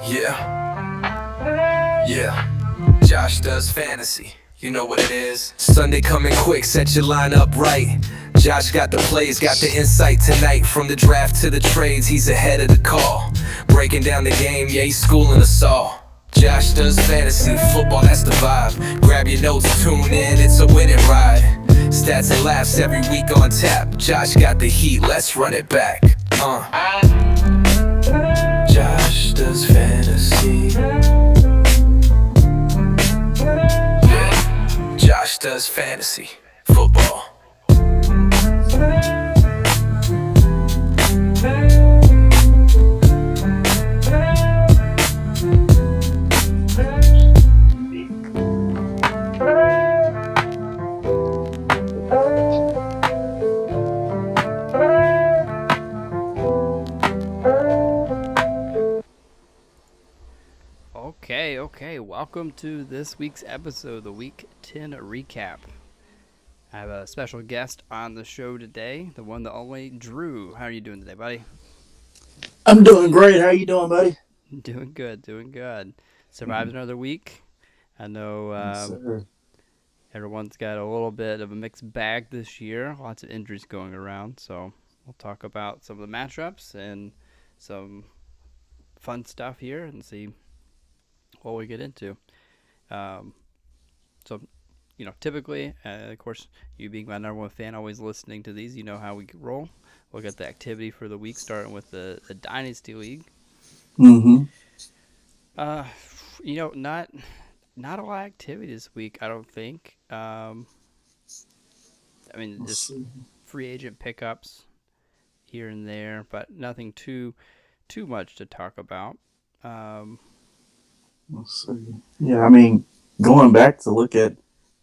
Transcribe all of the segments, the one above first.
Yeah, yeah. Josh does fantasy. You know what it is. Sunday coming quick, set your line up right. Josh got the plays, got the insight tonight. From the draft to the trades, he's ahead of the call. Breaking down the game, yeah, he's schooling us all. Josh does fantasy, football, that's the vibe. Grab your notes, tune in, it's a winning ride. Stats and laughs every week on tap. Josh got the heat, let's run it back. Josh does fantasy. Yeah, Josh does fantasy football. Okay. Welcome to this week's episode, the Week 10 recap. I have a special guest on the show today, the one, the only Drew. How are you doing today, buddy? I'm doing great. How you doing, buddy? Doing good. Survived another week. I know Yes, sir. everyone's got a little bit of a mixed bag this year. Lots of injuries going around, so we'll talk about some of the matchups and some fun stuff here and see what we get into. Um, so, typically, of course, you being my number one fan, always listening to these, you know how we roll. We'll get the activity for the week, starting with the Dynasty League. Mm-hmm. Uh, not a lot of activity this week, I don't think. Let's Just see. free agent pickups here and there, but nothing too much to talk about. Um, Let's see. Yeah, I mean, going back to look at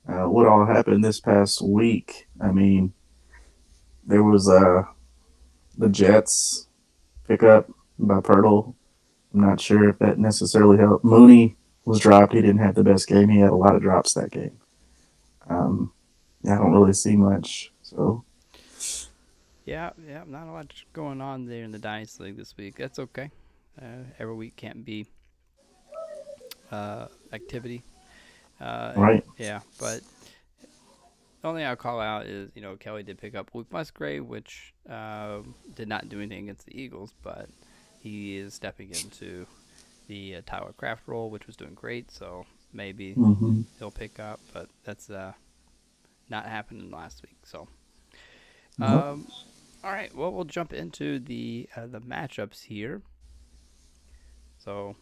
what all happened this past week. I mean, there was the Jets pickup by Pirtle. I'm not sure if that necessarily helped. Mooney was dropped. He didn't have the best game. He had a lot of drops that game. Um, yeah, I don't really see much. So yeah, not a lot going on there in the Dynasty League this week. That's okay. Every week can't be activity. right. Yeah, but the only thing I'll call out is, Kelly did pick up Luke Musgrave, which did not do anything against the Eagles, but he is stepping into the Tyler Kraft role, which was doing great, so maybe Mm-hmm. he'll pick up, but that's not happening last week. So, Nope. all right, well, we'll jump into the matchups here. So,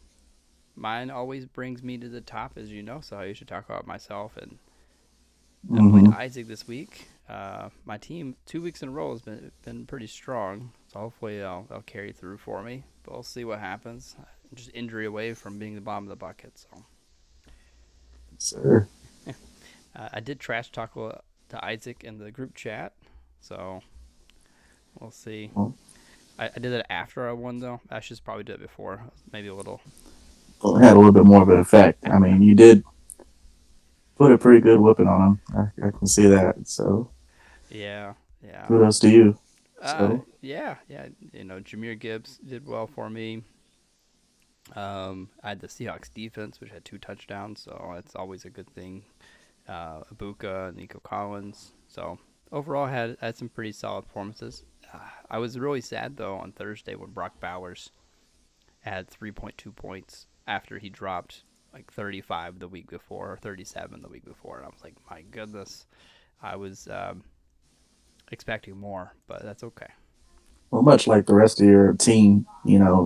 mine always brings me to the top, as you know, so I usually talk about myself, and I played Mm-hmm. Isaac this week. My team 2 weeks in a row has been pretty strong, so hopefully they'll carry through for me. But we'll see what happens. Just injury away from being the bottom of the bucket. So Sir. I did trash talk to Isaac in the group chat, so we'll see. Well, I did it after I won though. I should probably do it before, maybe a little. it had a little bit more of an effect. I mean, you did put a pretty good whipping on him. I can see that. So Yeah, yeah. kudos to you. So Yeah. Jameer Gibbs did well for me. I had the Seahawks defense, which had 2 touchdowns, so that's always a good thing. Ibuka, Nico Collins. So overall, had some pretty solid performances. I was really sad though on Thursday when Brock Bowers had 3.2 points after he dropped like 35 the week before or 37 the week before, and I was like, my goodness, I was expecting more, but that's okay. well, much like the rest of your team,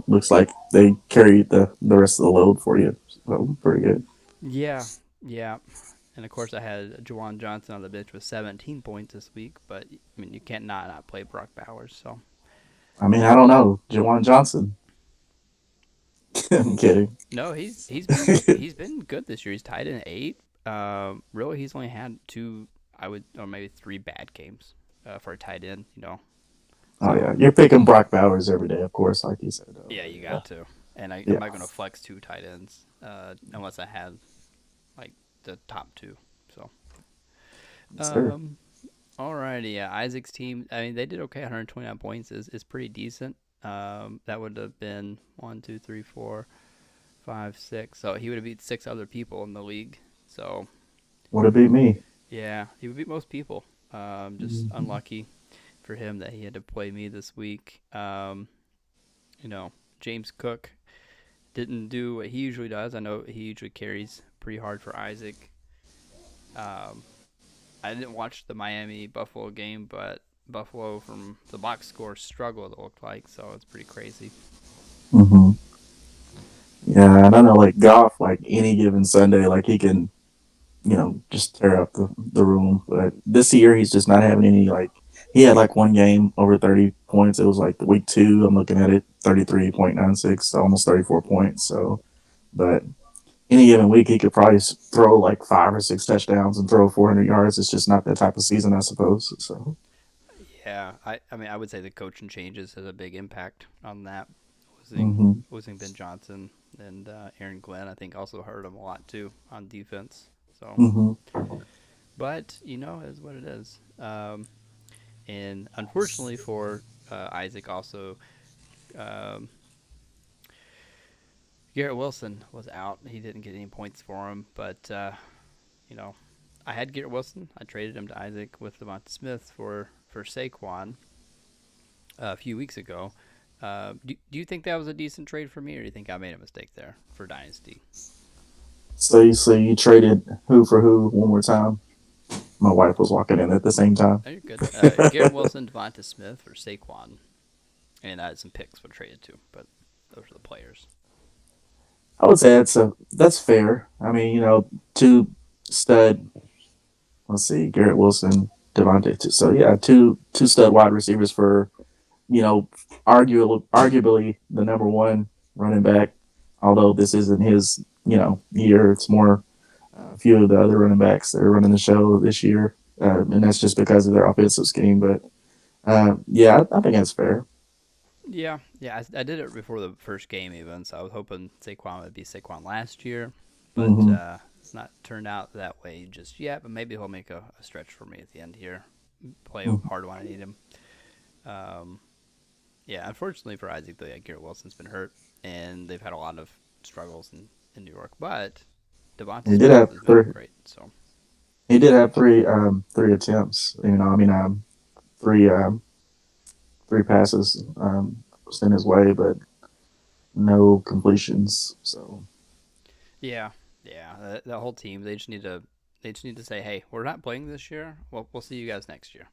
looks like they carried the rest of the load for you. So pretty good. Yeah. And of course, I had Juwan Johnson on the bench with 17 points this week, but I mean, you can't not play Brock Bowers. So I mean, I don't know, Jawan Johnson. I'm kidding. no, he's been good this year. He's tied in 8. Really, he's only had 2, or maybe 3 bad games for a tight end. Oh yeah, So you're picking Brock Bowers every day, of course, like you said. yeah, you got to. And I'm Yeah, not going to flex 2 tight ends unless I had like the top 2. So yes, sir. um, Alrighty, yeah, Isaac's team. I mean, they did okay. 129 points is pretty decent. That would have been one, two, three, four, five, six. So he would have beat six other people in the league. So Would have beat me. yeah, he would beat most people. Just Mhm. unlucky for him that he had to play me this week. You know, James Cook didn't do what he usually does. I know he usually carries pretty hard for Isaac. Um, I didn't watch the Miami Buffalo game, but Buffalo from the box score struggled. It looked like so. It's pretty crazy. Mhm. Yeah, and I know like golf, like any given Sunday, like he can, just tear up the room. But this year he's just not having any like he had like one game over 30 points. It was like the week two. I'm looking at it, 33.96, almost 34 points. So, but any given week he could probably throw like 5 or 6 touchdowns and throw 400 yards. It's just not that type of season, I suppose. So. Yeah, I mean I would say the coaching changes has a big impact on that. Losing Hmm. losing Ben Johnson and Aaron Glenn I think also hurt him a lot too on defense. So, Hmm. but is what it is. And unfortunately for Isaac also, um, Garrett Wilson was out. He didn't get any points for him, but you know, I had Garrett Wilson. I traded him to Isaac with Devonta Smith for Saquon a few weeks ago. Do you think that was a decent trade for me, or do you think I made a mistake there for Dynasty? So you traded who for who one more time? My wife was walking in at the same time. Oh, you're good. Garrett Wilson, Devonta Smith, or Saquon, and some picks were traded too, but those are the players. I would say that's fair. I mean, two stud. Let's see, Garrett Wilson, Devontae. So yeah, two stud wide receivers for you know, arguably the number one running back. Although this isn't his year, it's more a few of the other running backs that are running the show this year, and that's just because of their offensive scheme. But yeah, I think that's fair. Yeah, yeah, I did it before the first game even, so I was hoping Saquon would be Saquon last year, but Hmm. it's not turned out that way just yet. But maybe he'll make a stretch for me at the end here, play Hmm. hard when I need him. Um, yeah, unfortunately for Isaac, though, yeah, Garrett Wilson's been hurt, and they've had a lot of struggles in New York. But Devonta He did Smith have has been three. great. So He did have three attempts. I mean, three three passes sent his way, but no completions. So yeah, yeah, the whole team they just need to say, hey, we're not playing this year. Well, we'll see you guys next year.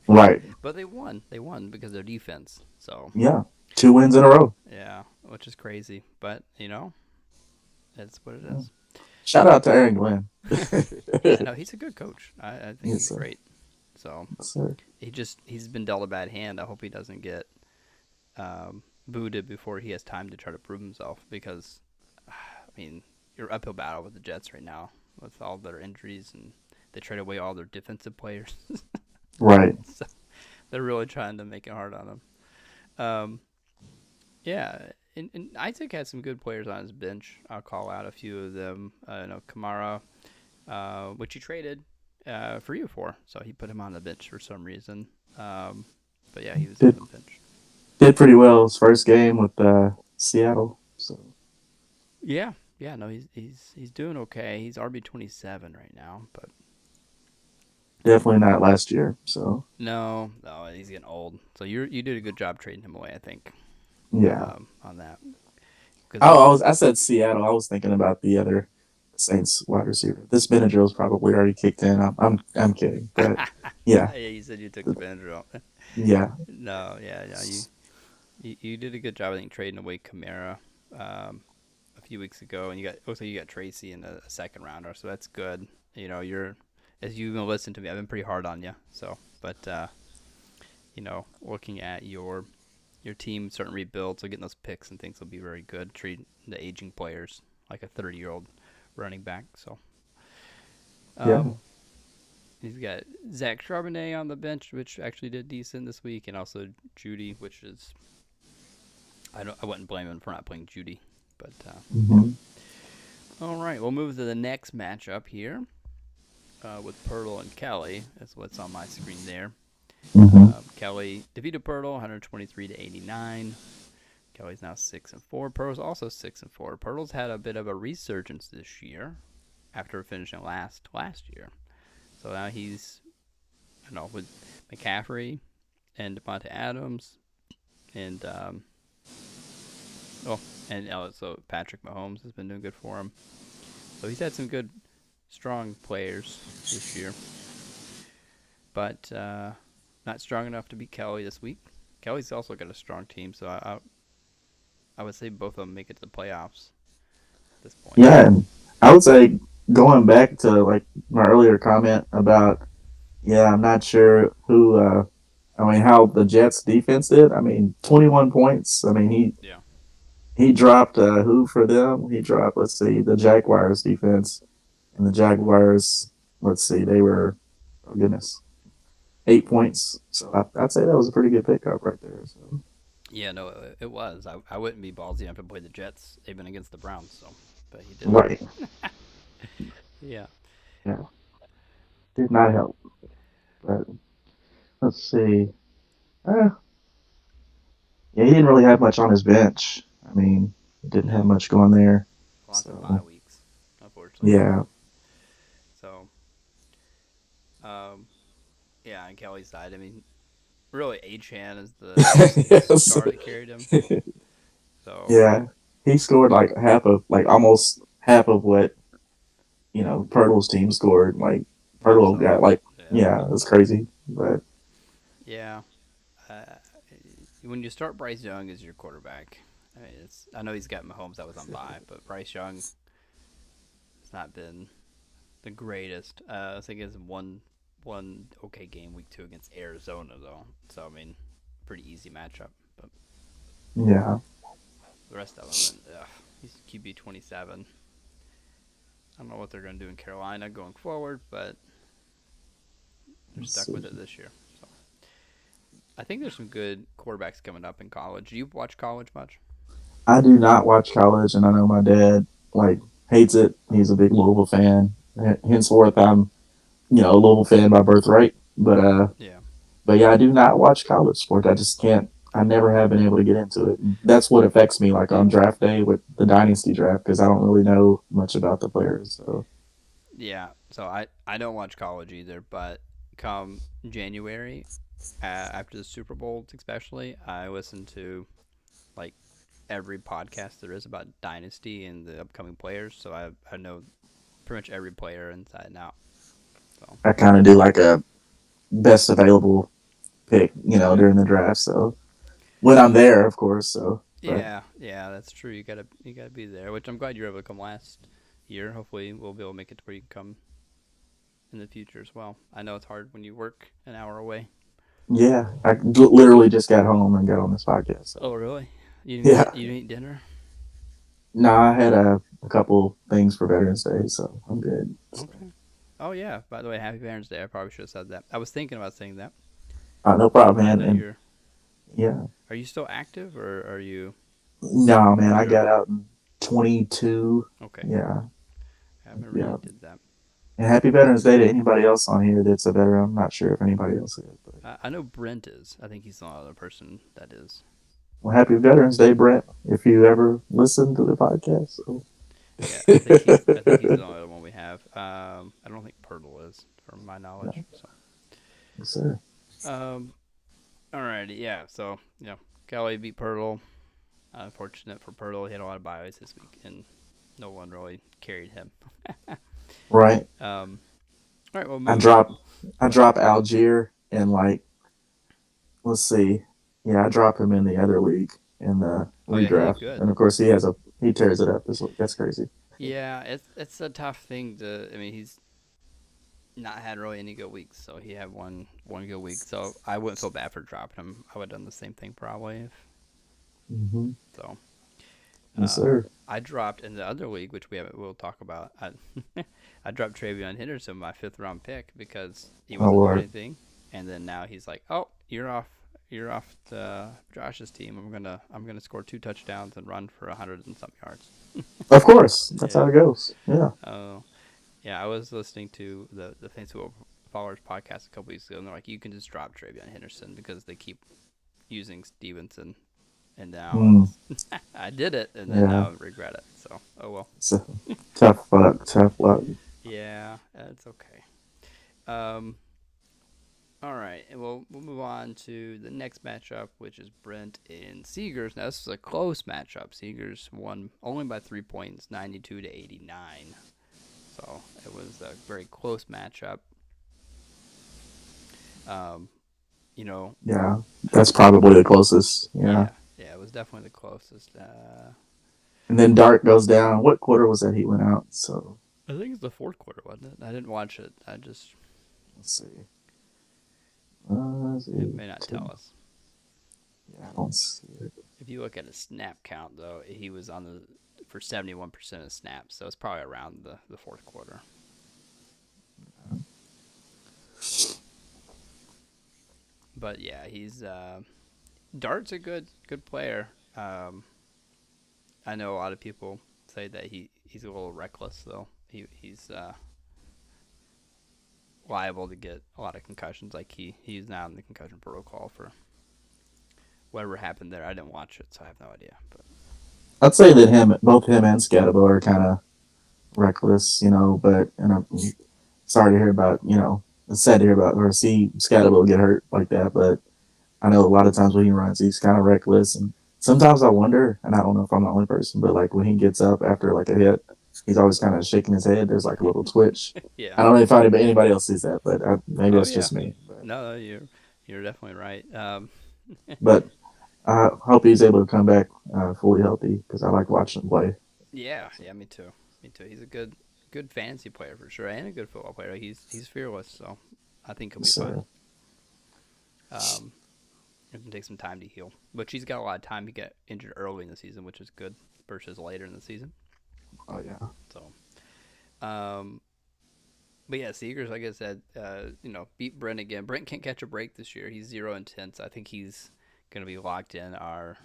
right, But they won. They won because of their defense. So yeah, 2 wins in a row. yeah, which is crazy. But it's what it is. Shout out to Aaron Glenn. Yeah, no, he's a good coach. I think Yes, he's sir. great. So Yes, sir. he's been dealt a bad hand. I hope he doesn't get booted before he has time to try to prove himself. Because I mean, you're uphill battle with the Jets right now with all their injuries and they trade away all their defensive players. Right. So they're really trying to make it hard on him. Um, Yeah, and Isaac had some good players on his bench. I'll call out a few of them. Kamara, which he traded for you for, so he put him on the bench for some reason. Um, but yeah, he was on Did the bench. did pretty well his first game with Seattle. So Yeah, yeah, no, he's doing okay. He's RB 27 right now, but definitely not last year. So no, he's getting old. So you did a good job trading him away, I think, yeah. on that. Because Oh, I said Seattle. I was thinking about the other Saints wide receiver. This Benadryl's probably already kicked in. I'm kidding, but yeah, yeah, you said you took the Benadryl. yeah, No, yeah, yeah, you did a good job, I think, trading away Kamara a few weeks ago, and looks like you got Tracy in a second rounder, so that's good. You're as you've been listening to me, I've been pretty hard on you. So, but looking at your team starting to rebuild, so getting those picks and things will be very good. Treat the aging players like a 30-year-old running back. So, yeah. um, he's got Zach Charbonnet on the bench, which actually did decent this week, and also Judy, which is I wouldn't blame him for not playing Judy, but yeah. Hmm. All right, we'll move to the next matchup here. with Pirtle and Kelly. That's what's on my screen there. Hmm. Kelly defeated Pirtle 123 to 89. Kelly's now 6-4. Pirtle's also 6-4. Pirtle's had a bit of a resurgence this year after finishing last year. So now he's, I don't know, with McCaffrey and Devontae Adams and oh, and also Patrick Mahomes has been doing good for him. So he's had some good, strong players this year, but not strong enough to beat Kelly this week. Kelly's also got a strong team, so I would say both of them make it to the playoffs at this point. Yeah, and I would say going back to like my earlier comment about, yeah, I'm not sure who. I mean, how the Jets defense did. I mean, 21 points. I mean, Yeah. he dropped who for them? He dropped, let's see, the Jaguars defense, and the Jaguars. Let's see, they were, oh goodness, 8 points. So I'd say that was a pretty good pickup right there. So. Yeah, no, it was. I wouldn't be ballsy enough to play the Jets even against the Browns, so, but he did. Right. Yeah. Yeah. Did not help. But let's see. Uh, yeah, he didn't really have much on his bench. I mean, he didn't have No, much going there. lots of bye So weeks, unfortunately. yeah. So, um, yeah, on Kelly's side, I mean, really, Achan is the Yes. star that carried him. So, Yeah. He scored like half of, like almost half of what, Pirtle's team scored. Like by Pirtle himself. got like, Yeah. yeah, it was crazy. But Yeah. Uh, when you start Bryce Young as your quarterback, I mean, I know he's got Mahomes that was on bye, but Bryce Young has not been the greatest. I think it's one okay game week 2 against Arizona though. So I mean, pretty easy matchup. But yeah. the rest of them, he's QB 27. I don't know what they're going to do in Carolina going forward, but they're Let's stuck see. with it this year. So I think there's some good quarterbacks coming up in college. Do you watch college much? I do not watch college, and I know my dad like hates it. He's a big Louisville fan. Henceforth, I'm a Louisville fan by birthright. Yeah. But yeah, I do not watch college sports. I just can't. I never have been able to get into it. That's what affects me, like on draft day with the dynasty draft, because I don't really know much about the players. So Yeah. So I don't watch college either, but come January, after the Super Bowl, especially, I listen to like every podcast there is about Dynasty and the upcoming players. So I know pretty much every player inside and out. So I kind of do like a best available pick, during the draft. So when I'm there, of course. So, but yeah, that's true. You gotta be there, which I'm glad you were able to come last year. Hopefully, we'll be able to make it to where you can come in the future as well. I know it's hard when you work an hour away. yeah, I literally just got home and got on this podcast. So Oh, really? yeah, You didn't eat dinner? no, I had a couple things for Veterans Day, so I'm good. So, Okay. Oh yeah. By the way, Happy Parents Day. I probably should have said that. I was thinking about saying that. no problem, I man. know And you're. yeah, Are you still active, or are you no, man, I got retired? out in 22. Okay. Yeah, I remember yeah. you did that. And happy Veterans Day to anybody else on here that's a veteran. I'm not sure if anybody else is, but I know Brent is. I think he's the other person that is. well, happy Veterans Day, Brent. If you ever listen to the podcast, so. Yeah, I think he's the only other one we have. I don't think Pirtle is, from my knowledge. No, So, yes, sir. alrighty, yeah. So, Kelly beat Pirtle. Unfortunate for Pirtle, he had a lot of bios this week, and no one really carried him. Right. All right, well, I moving drop on. I drop Algier and like let's see. Yeah, I drop him in the other league in the Oh yeah, he did redraft, good. and of course he tears it up. That's crazy. Yeah, it's a tough thing to. I mean, he's not had really any good weeks, so he had one good week. So I wouldn't feel bad for dropping him. I would have done the same thing probably. Mm-hmm. So Yes, sir. I dropped in the other league, which we'll talk about. I dropped Travion Henderson, my 5th round pick, because he Oh wasn't doing Lord. anything, and then now he's like, "Oh, you're off the Josh's team. I'm gonna score 2 touchdowns and run for 100 and some yards." Of course, that's Yeah. how it goes. Yeah. Oh, Yeah, I was listening to the Fantasy Football Followers podcast a couple weeks ago, and they're like, you can just drop Travion Henderson because they keep using Stevenson, and now Mm, it's I did it, and then yeah, now I regret it. So, oh well. it's a tough luck, tough luck. Yeah, it's okay. Um, all right, and we'll move on to the next matchup, which is Brent and Seegers. Now this was a close matchup. Seegers won only by 3 points, 92-89. So it was a very close matchup. Um, you know, Yeah, that's probably the closest. Yeah, yeah, it was definitely the closest. and then Dart goes down. What quarter was that he went out? So I think it's the fourth quarter, wasn't it? I didn't watch it. I just let's see. it may not tell us. Yeah, I don't see it. If you look at his snap count, though, he was on the for 71% of snaps, so it's probably around the fourth quarter. But yeah, he's Dart's a good player. I know a lot of people say that he's a little reckless though. He's liable to get a lot of concussions. Like he's now in the concussion protocol for whatever happened there. I didn't watch it, so I have no idea. But I'd say that both him and Scatabo are kind of reckless, But I'm sorry to hear about, it's sad to hear about or see Scatabo get hurt like that. But I know a lot of times when he runs, he's kind of reckless, and sometimes I wonder, and I don't know if I'm the only person, but like when he gets up after like a hit, he's always kind of shaking his head. There's like a little twitch. yeah. I don't know if anybody else sees that, but maybe Oh that's yeah. just me. But, No, you're definitely right. but I hope he's able to come back fully healthy because I like watching him play. Yeah, me too. Me too. He's a good fantasy player for sure, and a good football player. He's fearless, so I think he'll be fine. So Um, it can take some time to heal, but he's got a lot of time. He got injured early in the season, which is good versus later in the season. oh yeah, So, um, but yeah, Seegers, like I said, beat Brent again. Brent can't catch a break this year. He's 0-10. So I think he's going to be locked in our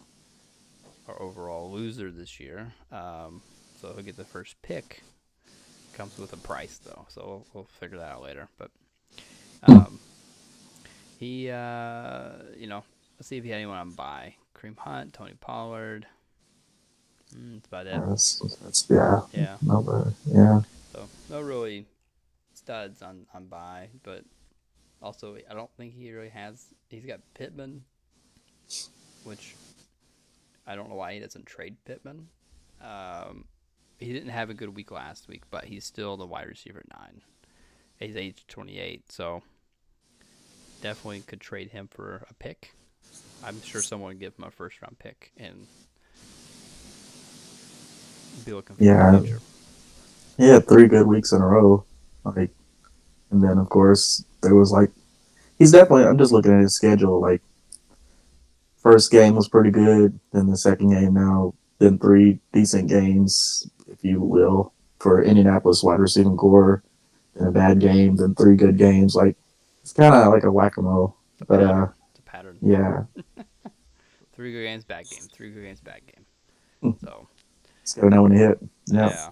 overall loser this year. So he'll get the first pick. Comes with a price though, so we'll figure that out later. But he, let's see if he had anyone on bye. Kareem Hunt, Tony Pollard. That's about it. that's yeah, Yeah. no, but yeah, So no really studs on bye, but also I don't think he really has. He's got Pittman, which I don't know why he doesn't trade Pittman. Um, he didn't have a good week last week, but he's still the wide receiver 9. He's age 28, so definitely could trade him for a pick. I'm sure someone would give him a first round pick and be looking for yeah. the future. He had 3 good weeks in a row, like, and then of course there was like he's definitely. I'm just looking at his schedule. Like, first game was pretty good, then the second game now, then 3 decent games, if you will, for Indianapolis wide receiving core, then a bad game, then 3 good games. Like, it's kind of like a whack a mole. It's a But pattern. It's a pattern. yeah, 3 good games, bad game. 3 good games, bad game. So just gotta know when to hit. Yeah, yeah,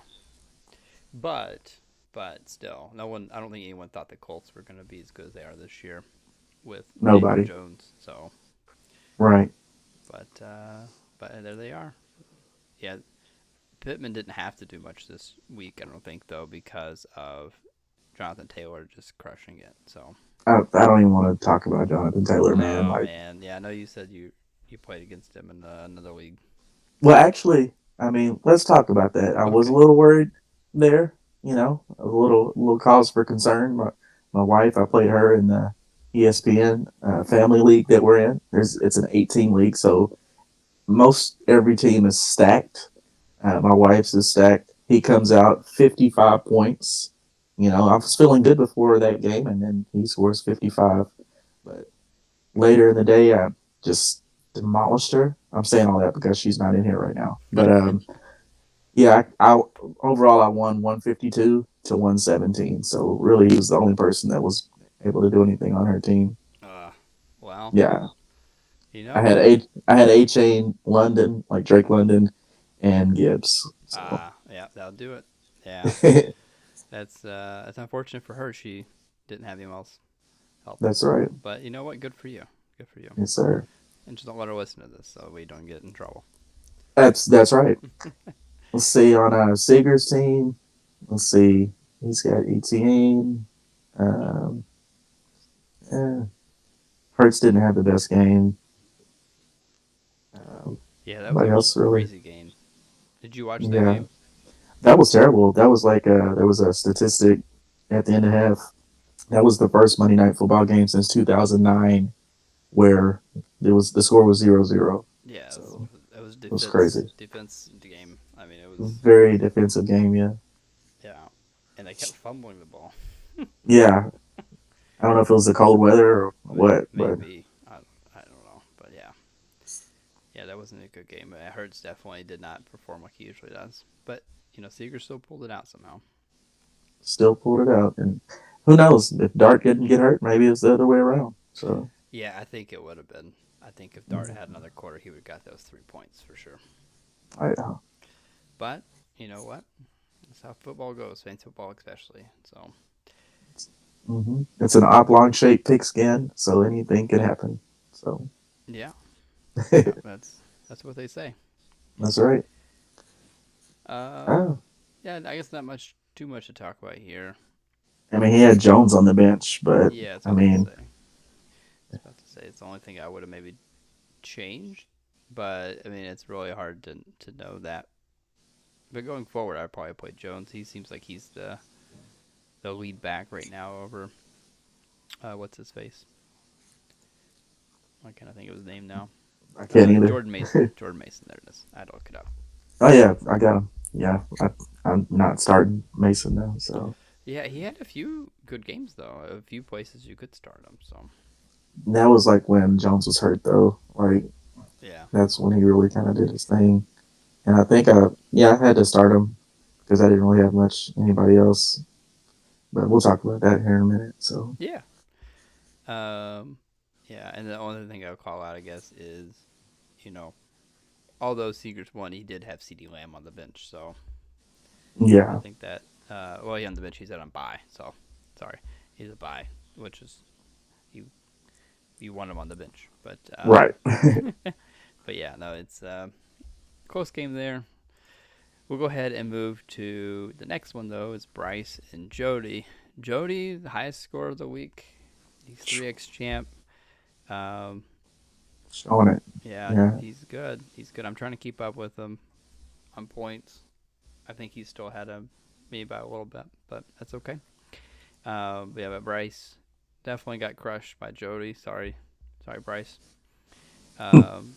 but still, no one. I don't think anyone thought the Colts were going to be as good as they are this year with Daniel nobody. Jones. So, Right. but there they are. Yeah, Pittman didn't have to do much this week, I don't think, though, because of Jonathan Taylor just crushing it. So. I don't even want to talk about Jonathan Taylor, man. Oh Like, man, yeah, I know you said you played against him in another league. well, actually, I mean, let's talk about that. I was a Okay. little worried there. A little cause for concern. My wife, I played her in the ESPN family league that we're in. It's an 18 league, so most every team is stacked. My wife's is stacked. He comes out 55 points. I was feeling good before that game, and then he scores 55. But later in the day, I just demolished her. I'm saying all that because she's not in here right now. But yeah, I overall I won 152-117. So really, he was the only person that was able to do anything on her team. Uh, well, Yeah, you I know, had A Chain, London, like Drake London, and Gibbs. So yeah, that'll do it. Yeah, That's unfortunate for her. She didn't have anyone else helping. That's right. But you know what? Good for you. Good for you. Yes, sir. And just don't let her listen to this so we don't get in trouble. That's right. Let's see on Seager's team. Let's see. He's got 18. Um, eh, Hurts didn't have the best game. Um, Yeah, that was Nobody a else really. crazy game. Did you watch that Yeah, game? that was terrible. That was like there was a statistic at the end of half. That was the first Monday Night Football game since 2009 where the score was 0-0. Yeah, So it was it was crazy. defense game. I mean, it was Very defensive game. Yeah, yeah, and they kept fumbling the ball. yeah. I don't know if it was the cold weather or what, but Maybe I don't know, but yeah, yeah, that wasn't a good game. Hurts definitely did not perform like he usually does. But Seager still pulled it out somehow. still pulled it out. And who knows if Dart didn't get hurt? Maybe it's the other way around. So Yeah, I think it would have been. I think if Dart had another quarter, he would have got those 3 points for sure. I, But you know what? That's how football goes, fantasy football especially. So it's an oblong shaped pigskin, so anything can happen. So yeah, yeah, that's that's what they say. right. Um, Oh, yeah, I guess not much too much to talk about here. I mean, he had Jones on the bench, but Yeah, that's I what I was mean, about to say. About to say it's the only thing I would have maybe changed, but I mean it's really hard to know that. But going forward, I'd probably play Jones. He seems like he's the lead back right now over what's his face? I can't think of his name now. I can't either. Jordan Mason. Jordan Mason. There it is. I had to look it up. Oh yeah, I got him. Yeah, I'm not starting Mason now. So Yeah, he had a few good games though. A few places you could start him. So that was like when Jones was hurt, though. Like yeah, that's when he really kind of did his thing. And I think I had to start him because I didn't really have much anybody else. But we'll talk about that here in a minute. So yeah, um, yeah. And the only thing I'll call out, I guess, is you know, although Seegers won, he did have CD Lamb on the bench. So I yeah, think that well, he on the bench. He's out on bye. So sorry, he's a bye, which is you you want him on the bench. right. But yeah, no, it's close game there. We'll go ahead and move to the next one though. Is Bryce and Jody. Jody, the highest score of the week. He's 3x champ. Um, Showing it. yeah, Yeah, he's good. He's good. I'm trying to keep up with him on points. I think he still had me by a little bit, but that's okay. But Bryce definitely got crushed by Jody. Sorry, Bryce.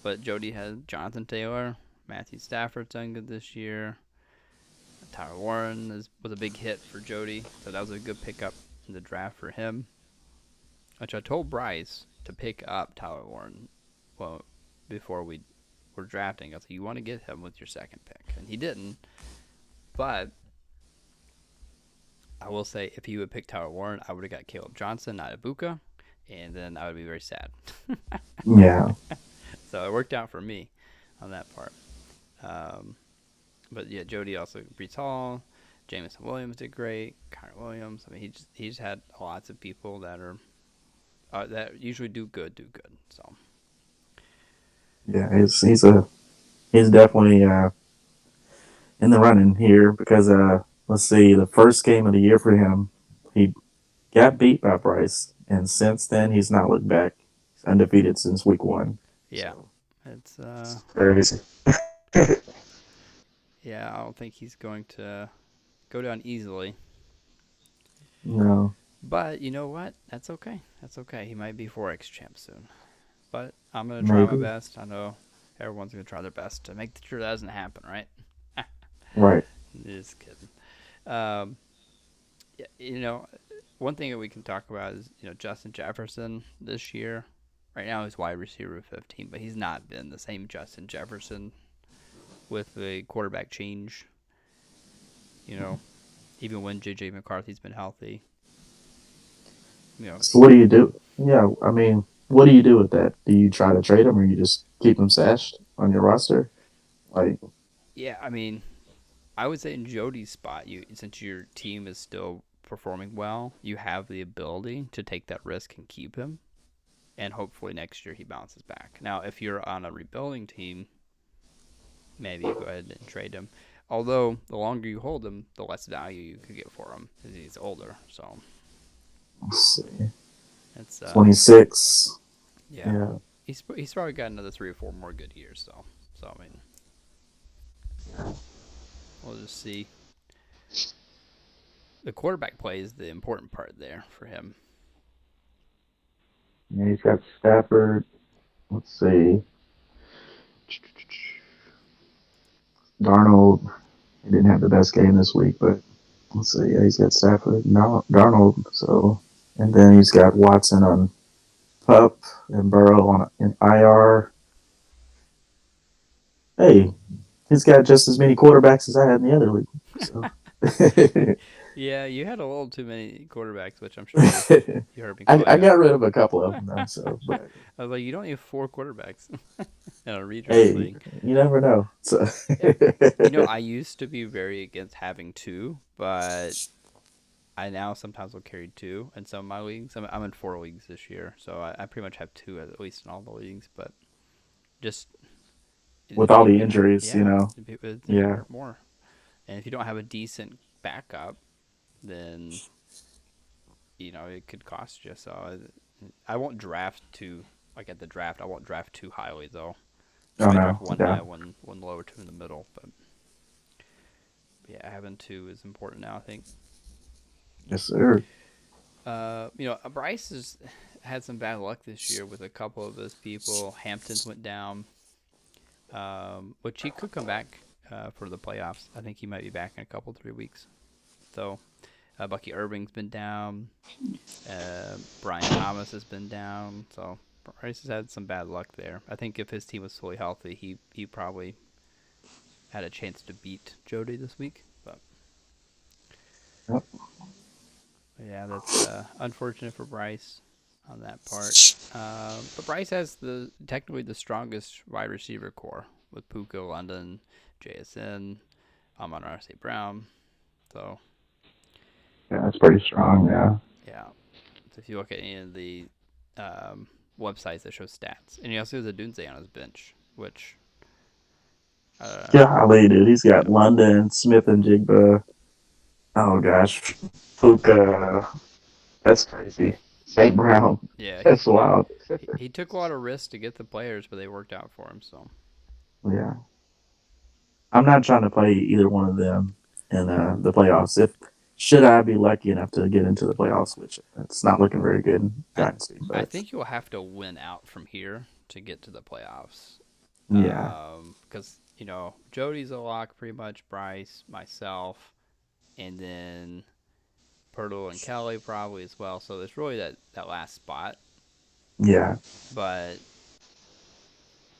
But Jody had Jonathan Taylor, Matthew Stafford's done good this year. Tyler Warren was a big hit for Jody, so that was a good pickup in the draft for him. Which I told Bryce to pick up Tyler Warren. Well, before we were drafting, I was like, you want to get him with your second pick, and he didn't. But I will say, if he would pick Tyler Warren, I would have got Caleb Johnson, not Ibuka, and then I would be very sad. yeah. So it worked out for me on that part. Um, but yeah, Jody also Brees Hall, Jameson Williams did great. Connor Williams. I mean, he just had lots of people that usually do good. So Yeah, he's definitely in the running here because let's see, the first game of the year for him, he got beat by Bryce, and since then he's not looked back. He's undefeated since week one. yeah, So it's it's crazy. yeah. I don't think he's going to go down easily. No, But you know what? That's okay. That's okay. He might be 4x champ soon. But I'm gonna try my maybe best. I know everyone's gonna try their best to make sure that doesn't happen, right? right. Just kidding. Um, yeah, one thing that we can talk about is Justin Jefferson this year. Right now he's wide receiver 15, but he's not been the same Justin Jefferson with the quarterback change. You know, even when JJ McCarthy's been healthy. So what do you do? Yeah, I mean, what do you do with that? Do you try to trade him, or you just keep him stashed on your roster? Like, Yeah, I mean, I would say in Jody's spot, you since your team is still performing well, you have the ability to take that risk and keep him, and hopefully next year he bounces back. Now, if you're on a rebuilding team, maybe you go ahead and trade him. Although the longer you hold him, the less value you could get for him because he's older. So Let's see. it's 26. yeah, Yeah. he's probably got another 3 or 4 more good years though. So I mean, we'll just see. The quarterback play is the important part there for him. Yeah, he's got Stafford. Let's see. Darnold. He didn't have the best game this week, but let's see. Yeah, he's got Stafford, Darnold. So, and then he's got Watson on PUP and Burrow on an IR. Hey, he's got just as many quarterbacks as I had in the other league. So, Yeah, you had a little too many quarterbacks, which I'm sure you heard me call I you out. got rid of a couple of them though. So, but I was like, you don't need 4 quarterbacks in a redraft hey, league. you never know. So, I used to be very against having two, but I now sometimes will carry two in some of my leagues. I'm in 4 leagues this year, so I pretty much have two at least in all the leagues. But just with if all you, the injuries, yeah, it can yeah, hurt more. And if you don't have a decent backup, then it could cost you. So I won't draft too like at the draft. I won't draft too highly though. I oh might no, draft one yeah, high, one lower, two in the middle. But yeah, having two is important now. I think. yes sir. Bryce has had some bad luck this year with a couple of his people. Hamptons went down, which he could come back for the playoffs. I think he might be back in a couple 3 weeks. So Bucky Irving's been down. Brian Thomas has been down. So Bryce has had some bad luck there. I think if his team was fully healthy, he probably had a chance to beat Jody this week. But Yep. yeah, that's unfortunate for Bryce on that part. But Bryce has technically the strongest wide receiver core with Puka, London, JSN, Amon-Ra St. Brown. So Yeah, that's pretty strong. Yeah, yeah, so if you look at any of the websites that show stats, and he also has a Dunze on his bench, which golly, dude, he's got yep, London, Smith and Jigba. Oh gosh, Puka. That's crazy. St. Brown. yeah, That's wild. he took a lot of risks to get the players, but they worked out for him. So Yeah. I'm not trying to play either one of them in the playoffs. If should I be lucky enough to get into the playoffs, which it's not looking very good in I Dynasty, I but think you'll have to win out from here to get to the playoffs. yeah, Because Jody's a lock pretty much, Bryce, myself, and then Pirtle and Kelly probably as well. So there's really that last spot. yeah, But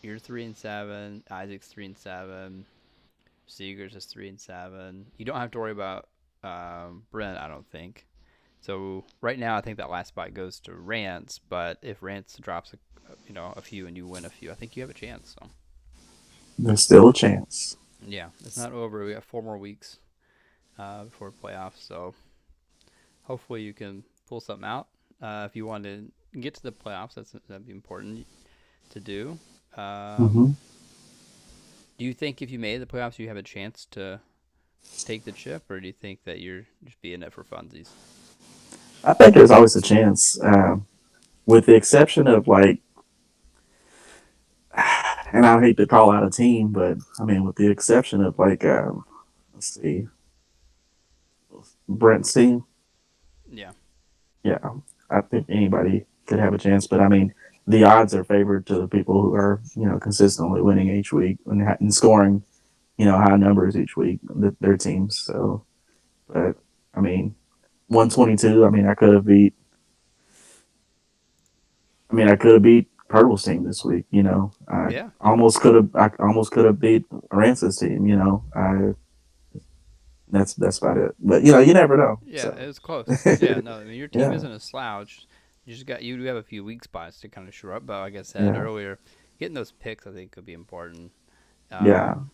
you're 3-7, Isaac's 3-7, Seegers is 3-7. You don't have to worry about Brent, I don't think. So right now, I think that last spot goes to Rance. But if Rance drops a few and you win a few, I think you have a chance. So there's still a chance. yeah, it's not over. We got 4 more weeks before playoffs. So hopefully you can pull something out. If you want to get to the playoffs, that'd be important to do. Hmm. Do you think if you made the playoffs, you have a chance to take the chip, or do you think that you're just being it for funsies? I think there's always a chance, with the exception of like, and I hate to call out a team, but I mean, with the exception of like, let's see, Brent's team. Yeah, Yeah, I think anybody could have a chance, but I mean, the odds are favored to the people who are consistently winning each week and scoring high numbers each week. Their teams. So, but I mean, 122. I mean, I could have beat. I mean, I could have beat Purtle's team this week. I yeah, yeah, almost could have. I almost could have beat Rance's team. I that's about it. But you never know. yeah. So It was close. Yeah, no, I mean your team yeah, isn't a slouch. You do have a few weak spots to kind of shore up, but like I said yeah, earlier, getting those picks I think could be important. yeah. Um,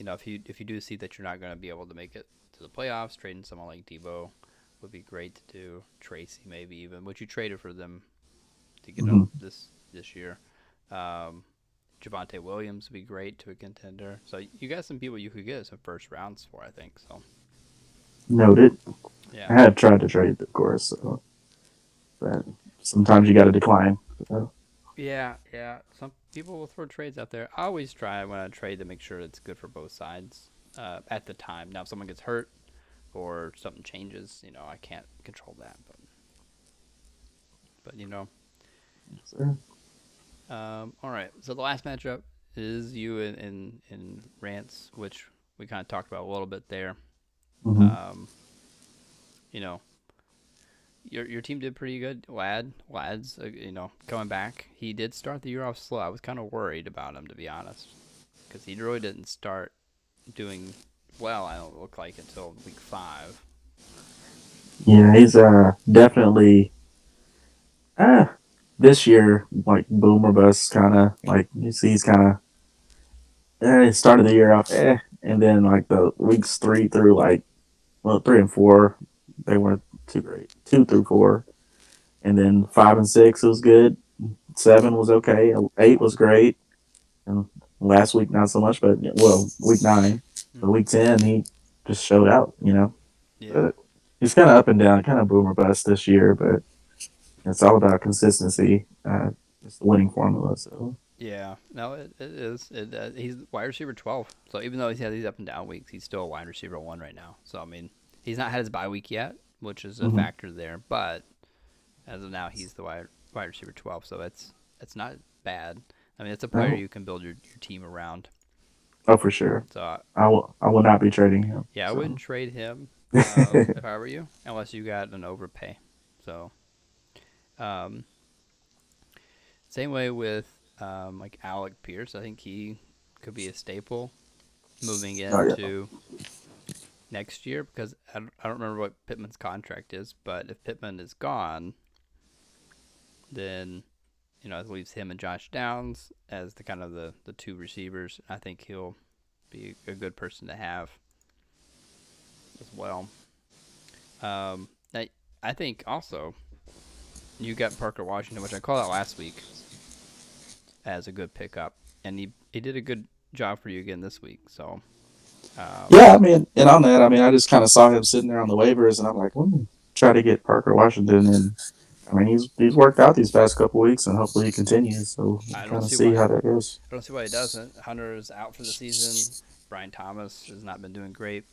if you do see that you're not going to be able to make it to the playoffs, trading someone like Debo would be great to do. Tracy maybe even, which you traded for them to get Hmm. him this year. Um, Javonte Williams would be great to a contender. So you got some people you could get some first rounds for, I think. So Noted. I yeah, had tried to trade, of course, so, but sometimes you got to decline. So, yeah. Some people will throw trades out there. I always try when I trade to make sure it's good for both sides at the time. Now, if someone gets hurt or something changes, I can't control that. But so, all right. So the last matchup is you in Rants, which we kind of talked about a little bit there. mhm. Um, you know, your team did pretty good. Lads, coming back. He did start the year off slow. I was kind of worried about him, to be honest, because he really didn't start doing well. I don't look like until week 5. Yeah, he's definitely uh this year like boomer bust kind of like you see he's kind of he started the year off and then like the weeks 3 through like well 3 and 4 they weren't too great 2 through 4 and then 5 and 6 was good 7 was okay 8 was great and last week not so much but well week 9 but Mm-hmm. week 10 he just showed out Yeah. but he's kind of up and down kind of boomer bust this year but it's all about consistency it's the winning formula so Yeah, no, it is. He's wide receiver 12. So even though he's had these up and down weeks, he's still a wide receiver 1 right now. So I mean, he's not had his bye week yet, which is a hmm factor there. But as of now, he's the wide receiver 12. So it's not bad. I mean, it's a player no, you can build your team around. oh for sure So I will not be trading him yeah, I wouldn't so trade him yeah if I were you, unless you got an overpay. So um, same way with like Alec Pierce. I think he could be a staple moving oh yeah into next year because I don't remember what Pittman's contract is, but if Pittman is gone, then it leaves him and Josh Downs as the kind of the two receivers. I think he'll be a good person to have as well. I, I think also you got Parker Washington, which I called out last week as a good pickup, and he did a good job for you again this week. So Yeah, I mean, and on that, I mean, I just kind of saw him sitting there on the waivers, and I'm like, try to get Parker Washington, and I mean, he's worked out these past couple weeks, and hopefully he continues. So we'll I don't kind of see see why how that goes. I don't see why he doesn't. Hunter is out for the season. Brian Thomas has not been doing great.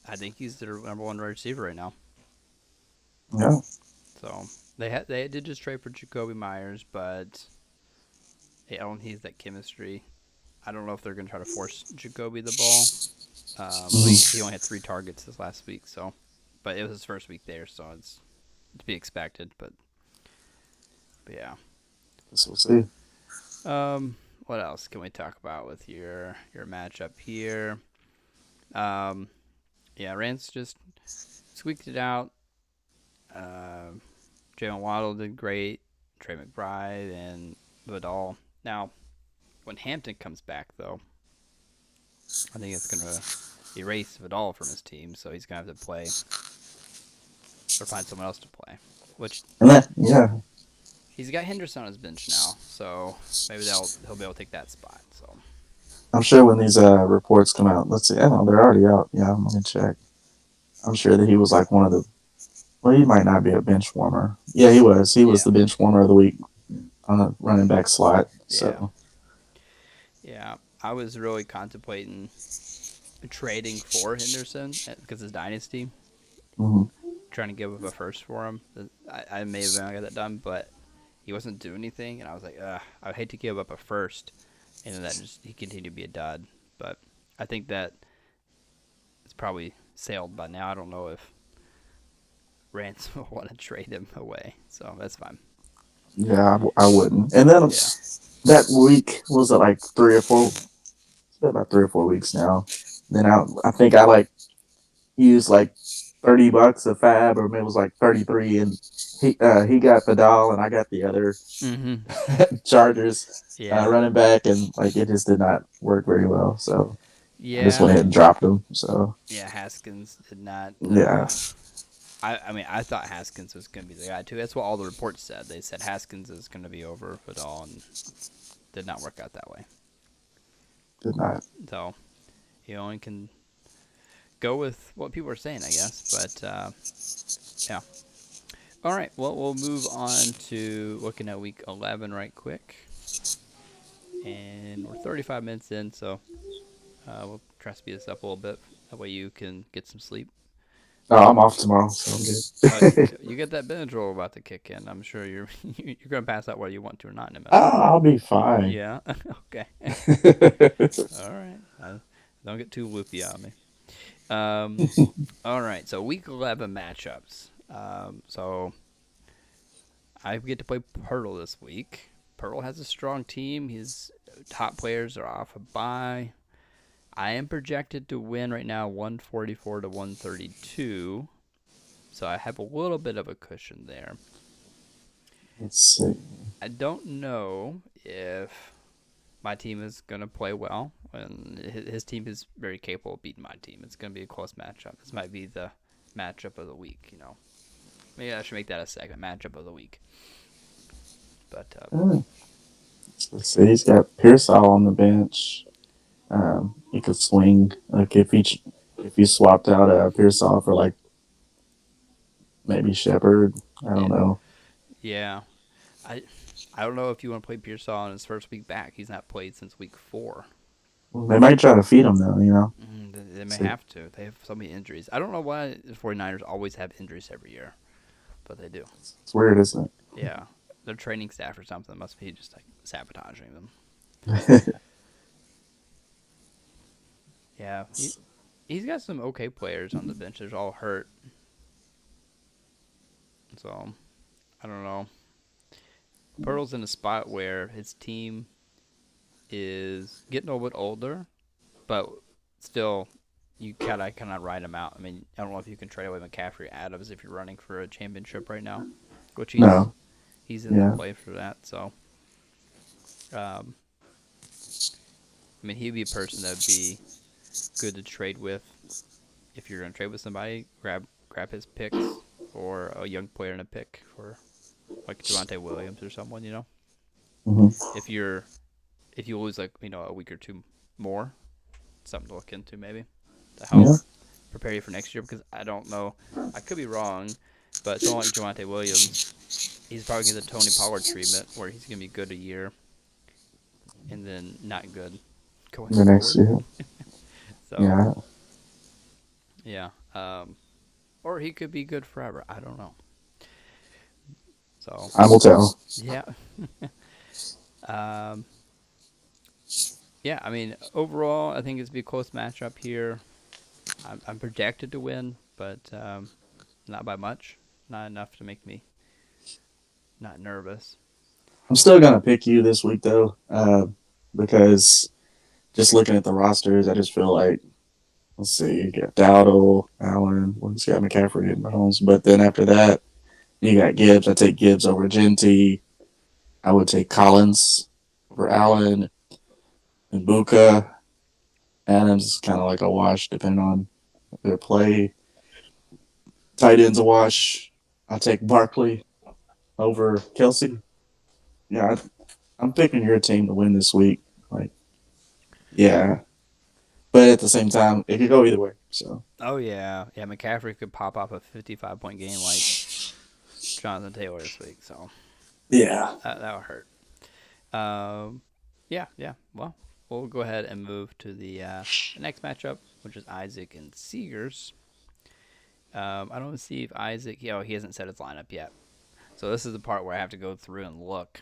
I think he's their number one receiver right now. Yeah, So they did just trade for Jacoby Myers, but I don't think he's that chemistry. I don't know if they're going to try to force Jacoby the ball. He mm-hmm. only had 3 targets this last week, so but it was his first week there, so it's to be expected. But yeah. So we'll see. What else can we talk about with your matchup here? Um, yeah, Rance just squeaked it out. Uh, Jalen Waddle did great. Trey McBride and Vidal. Now, when Hampton comes back, though, I think it's going to erase Vidal from his team, so he's going to have to play or find someone else to play. Which And that, yeah, he's got Henderson on his bench now, so maybe he'll be able to take that spot. So I'm sure when these reports come out, let's see. Oh, they're already out. Yeah, I'm gonna check. I'm sure that he was like one of the. Well, he might not be a bench warmer. Yeah, he was. He was yeah, the bench warmer of the week on the running back slot. yeah, So. yeah. I was really contemplating trading for Henderson because his dynasty, Mm-hmm. trying to give up a first for him. I may have got that done, but he wasn't doing anything, and I was like, I would hate to give up a first, and then that just he continued to be a dud. But I think that it's probably sailed by now. I don't know if Rance will want to trade him away, so that's fine. Yeah, I wouldn't. And then Yeah. that week was it like 3 or 4? It's been about 3 or 4 weeks now. Then I think I like used like $30 a fab, or maybe it was like 33, and he got Vidal, and I got the other Mm-hmm. Chargers Yeah. running back, and like it just did not work very well. So I just Yeah, went ahead and dropped him. So yeah. Haskins did not. yeah, I mean, I thought Haskins was going to be the guy too. That's what all the reports said. They said Haskins is going to be over it all, and did not work out that way. did not. So you only can go with what people are saying, I guess. But yeah. All right. Well, we'll move on to looking at week 11 right quick, and we're 35 minutes in, so we'll try to speed this up a little bit. That way you can get some sleep. No, I'm off tomorrow, so I'm good. You get that binge roll about to kick in. I'm sure you're you're gonna pass out whether you want to or not in a minute. I'll be fine. Yeah. Okay. All right. Don't get too loopy on me. Um. All right. So week 11 matchups. So I get to play Pirtle this week. Pirtle has a strong team. His top players are off a bye. I am projected to win right now 144 to 132. So I have a little bit of a cushion there. Let's see. I don't know if my team is going to play well. And his team is very capable of beating my team. It's going to be a close matchup. This might be the matchup of the week, you know. Maybe I should make that a segment, matchup of the week. But Let's see. He's got Pearsall on the bench. He could swing. Like if he swapped out Pearsall for like maybe Shepard. I yeah, don't know. yeah. I I don't know if you want to play Pearsall on his first week back. He's not played since week 4. They might try to feed him though. You know. They may See, have to. They have so many injuries. I don't know why the 49ers always have injuries every year, but they do. it's weird, isn't Yeah. Their training staff or something must be just like sabotaging them. it? Yeah. He's got some okay players on the bench. They're all hurt. So, I don't know. Pearl's in a spot where his team is getting a little bit older, but still, you cannot ride him out. I mean, I don't know if you can trade away McCaffrey or Adams if you're running for a championship right now, which No. he's in the Yeah. play for that. So, um, I mean, he'd be a person that'd be good to trade with if you're gonna trade with somebody. Grab his picks or a young player in a pick for like Javonte Williams or someone. You know, hmm if you lose like a week or two more, something to look into maybe to help Yeah. prepare you for next year, because I don't know, I could be wrong, but someone like Javonte Williams, he's probably going to get the Tony Pollard treatment where he's going to be good a year and then not good going The next forward. year. So Yeah. yeah, or he could be good forever. I don't know. So I will tell. yeah, um, yeah. I mean, overall, I think it's be a close matchup here. I'm projected to win, but not by much. Not enough to make me not nervous. I'm still gonna pick you this week though, because just looking at the rosters, I just feel like let's see, you got Dowdle, Allen, once you got McCaffrey and Mahomes, but then after that, you got Gibbs. I take Gibbs over Genty. I would take Collins over Allen and Buka. Adams is kind of like a wash, depending on their play. Tight ends a wash. I take Barkley over Kelsey. Yeah, I'm picking your team to win this week. Like, yeah, but at the same time, it could go either way. So Oh yeah, yeah. McCaffrey could pop off a 55-point game like Jonathan Taylor this week, so yeah, that would hurt. Yeah, yeah. Well, we'll go ahead and move to the next matchup, which is Isaac and Seegers. I don't see if Isaac. He hasn't set his lineup yet, so this is the part where I have to go through and look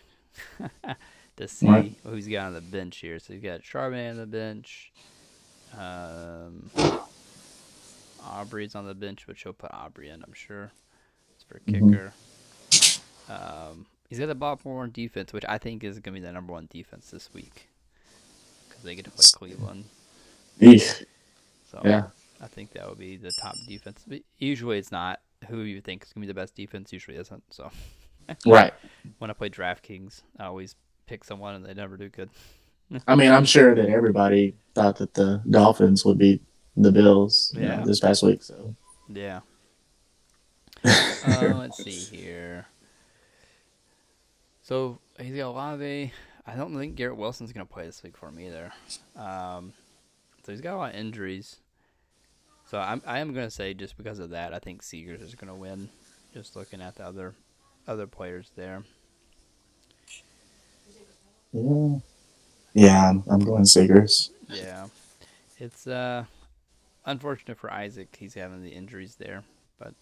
to right. see who's got on the bench here. So you got Charbonnet on the bench. Aubrey's on the bench, which he'll put Aubrey in, I'm sure. It's for Mm-hmm. kicker. He's got the Baltimore defense, which I think is going to be the number one defense this week because they get to play Cleveland. Eesh. So Yeah, I think that would be the top defense. But usually it's not who you think is going to be the best defense. Usually isn't. So right. when I play DraftKings, I always pick someone and they never do good. I mean, I'm sure that everybody thought that the Dolphins would beat the Bills, Yeah, this past week. So yeah. Let's see here. So he's got Olave. I don't think Garrett Wilson's gonna play this week for him either. Um, so he's got a lot of injuries. So I am gonna say just because of that, I think Seegers is gonna win. Just looking at the other players there. yeah, yeah, I'm going Seegers. Yeah, it's unfortunate for Isaac. He's having the injuries there, but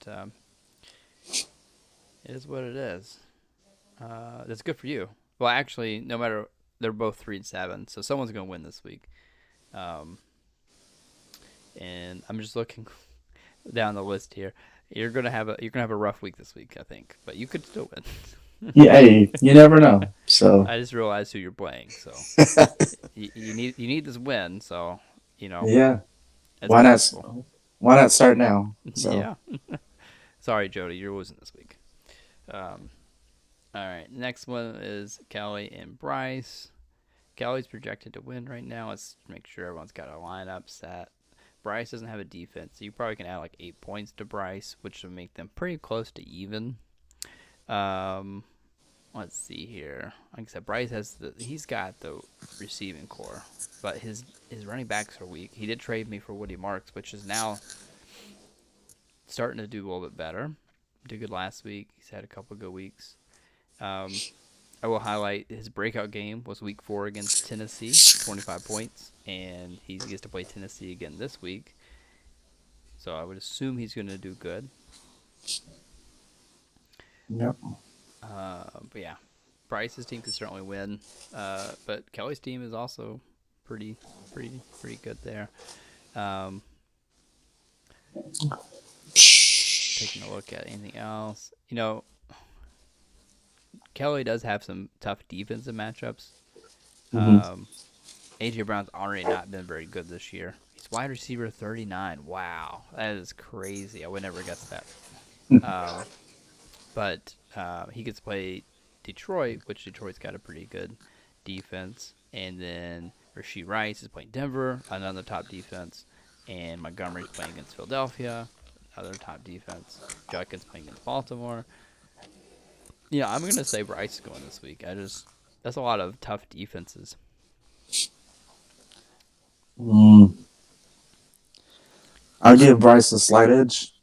it is what it is. That's good for you. Well, actually, no matter they're both 3-7, so someone's gonna win this week. Um, and I'm just looking down the list here. You're gonna have a rough week this week, I think, but you could still win. Yeah, hey, you never know. So I just realized who you're playing, so you need this win, so you know yeah, it's why not? possible. Why not start now? So Yeah. Sorry, Jody, you're losing this week. Um, all right, next one is Kelly and Bryce. Kelly's projected to win right now. Let's make sure everyone's got a lineup set. Bryce doesn't have a defense, so you probably can add like 8 points to Bryce, which would make them pretty close to even. Um, let's see here. Like I said, Bryce he's got the receiving core, but his running backs are weak. He did trade me for Woody Marks, which is now starting to do a little bit better. Did good last week. He's had a couple of good weeks. I will highlight his breakout game was week 4 against Tennessee, 25 points, and he gets to play Tennessee again this week. So I would assume he's going to do good. yep. But yeah, Bryce's team could certainly win, but Kelly's team is also pretty good there. Um, taking a look at anything else, Kelly does have some tough defensive matchups. Mm-hmm. AJ Brown's already not been very good this year. He's wide receiver 39. Wow, that is crazy. I would never guess that. But he gets to play Detroit, which Detroit's got a pretty good defense. And then Rashee Rice is playing Denver, another top defense. And Montgomery's playing against Philadelphia, another top defense. Judkins playing against Baltimore. Yeah, I'm gonna say Bryce is going this week. That's a lot of tough defenses. Mm. I'll give Bryce a slight edge.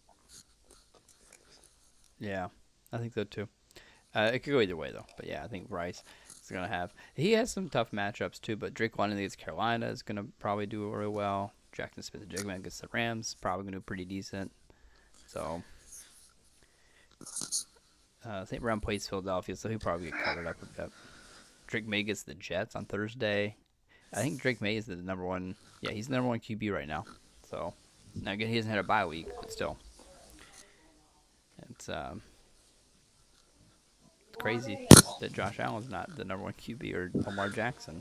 Yeah, I think so too. It could go either way though, but yeah, I think Bryce is gonna have. He has some tough matchups too, but Drake London against Carolina is gonna probably do real well. Jackson Smith-Njigba against the Rams probably gonna do pretty decent. So St. Brown plays Philadelphia, so he'll probably get covered up a bit. Drake May gets the Jets on Thursday. I think Drake May is the number one. Yeah, he's the number one QB right now. So now again, he hasn't had a bye week, but still, it's crazy that Josh Allen's not the number one QB or Lamar Jackson.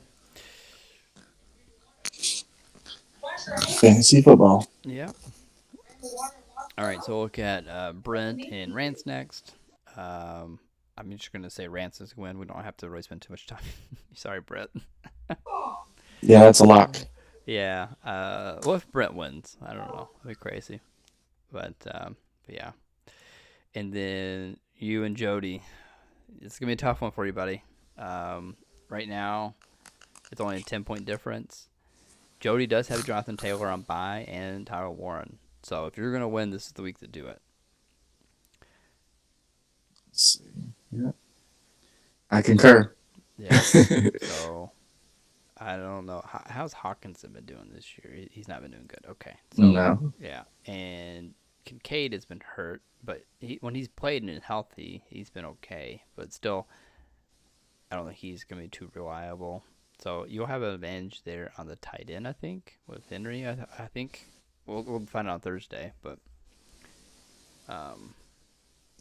Fantasy football. Yeah. All right, so we'll look at Brent and Rance next. I'm just going to say Rance is going to win. We don't have to really spend too much time. Sorry, Brent. Yeah, that's a lock. Yeah. What if Brent wins? I don't know. That'd be crazy. But yeah. And then you and Jody. It's going to be a tough one for you, buddy. Right now, it's only a 10-point difference. Jody does have Jonathan Taylor on bye and Tyler Warren. So if you're going to win, this is the week to do it. Let's see. Yeah. I concur. Yeah. So I don't know. How's Hawkinson been doing this year? He's not been doing good. Okay. So No. yeah. And Kincaid has been hurt, but when he's played and healthy, he's been okay. But still, I don't think he's going to be too reliable. So you'll have an advantage there on the tight end, I think, with Henry. I think we'll find out on Thursday, but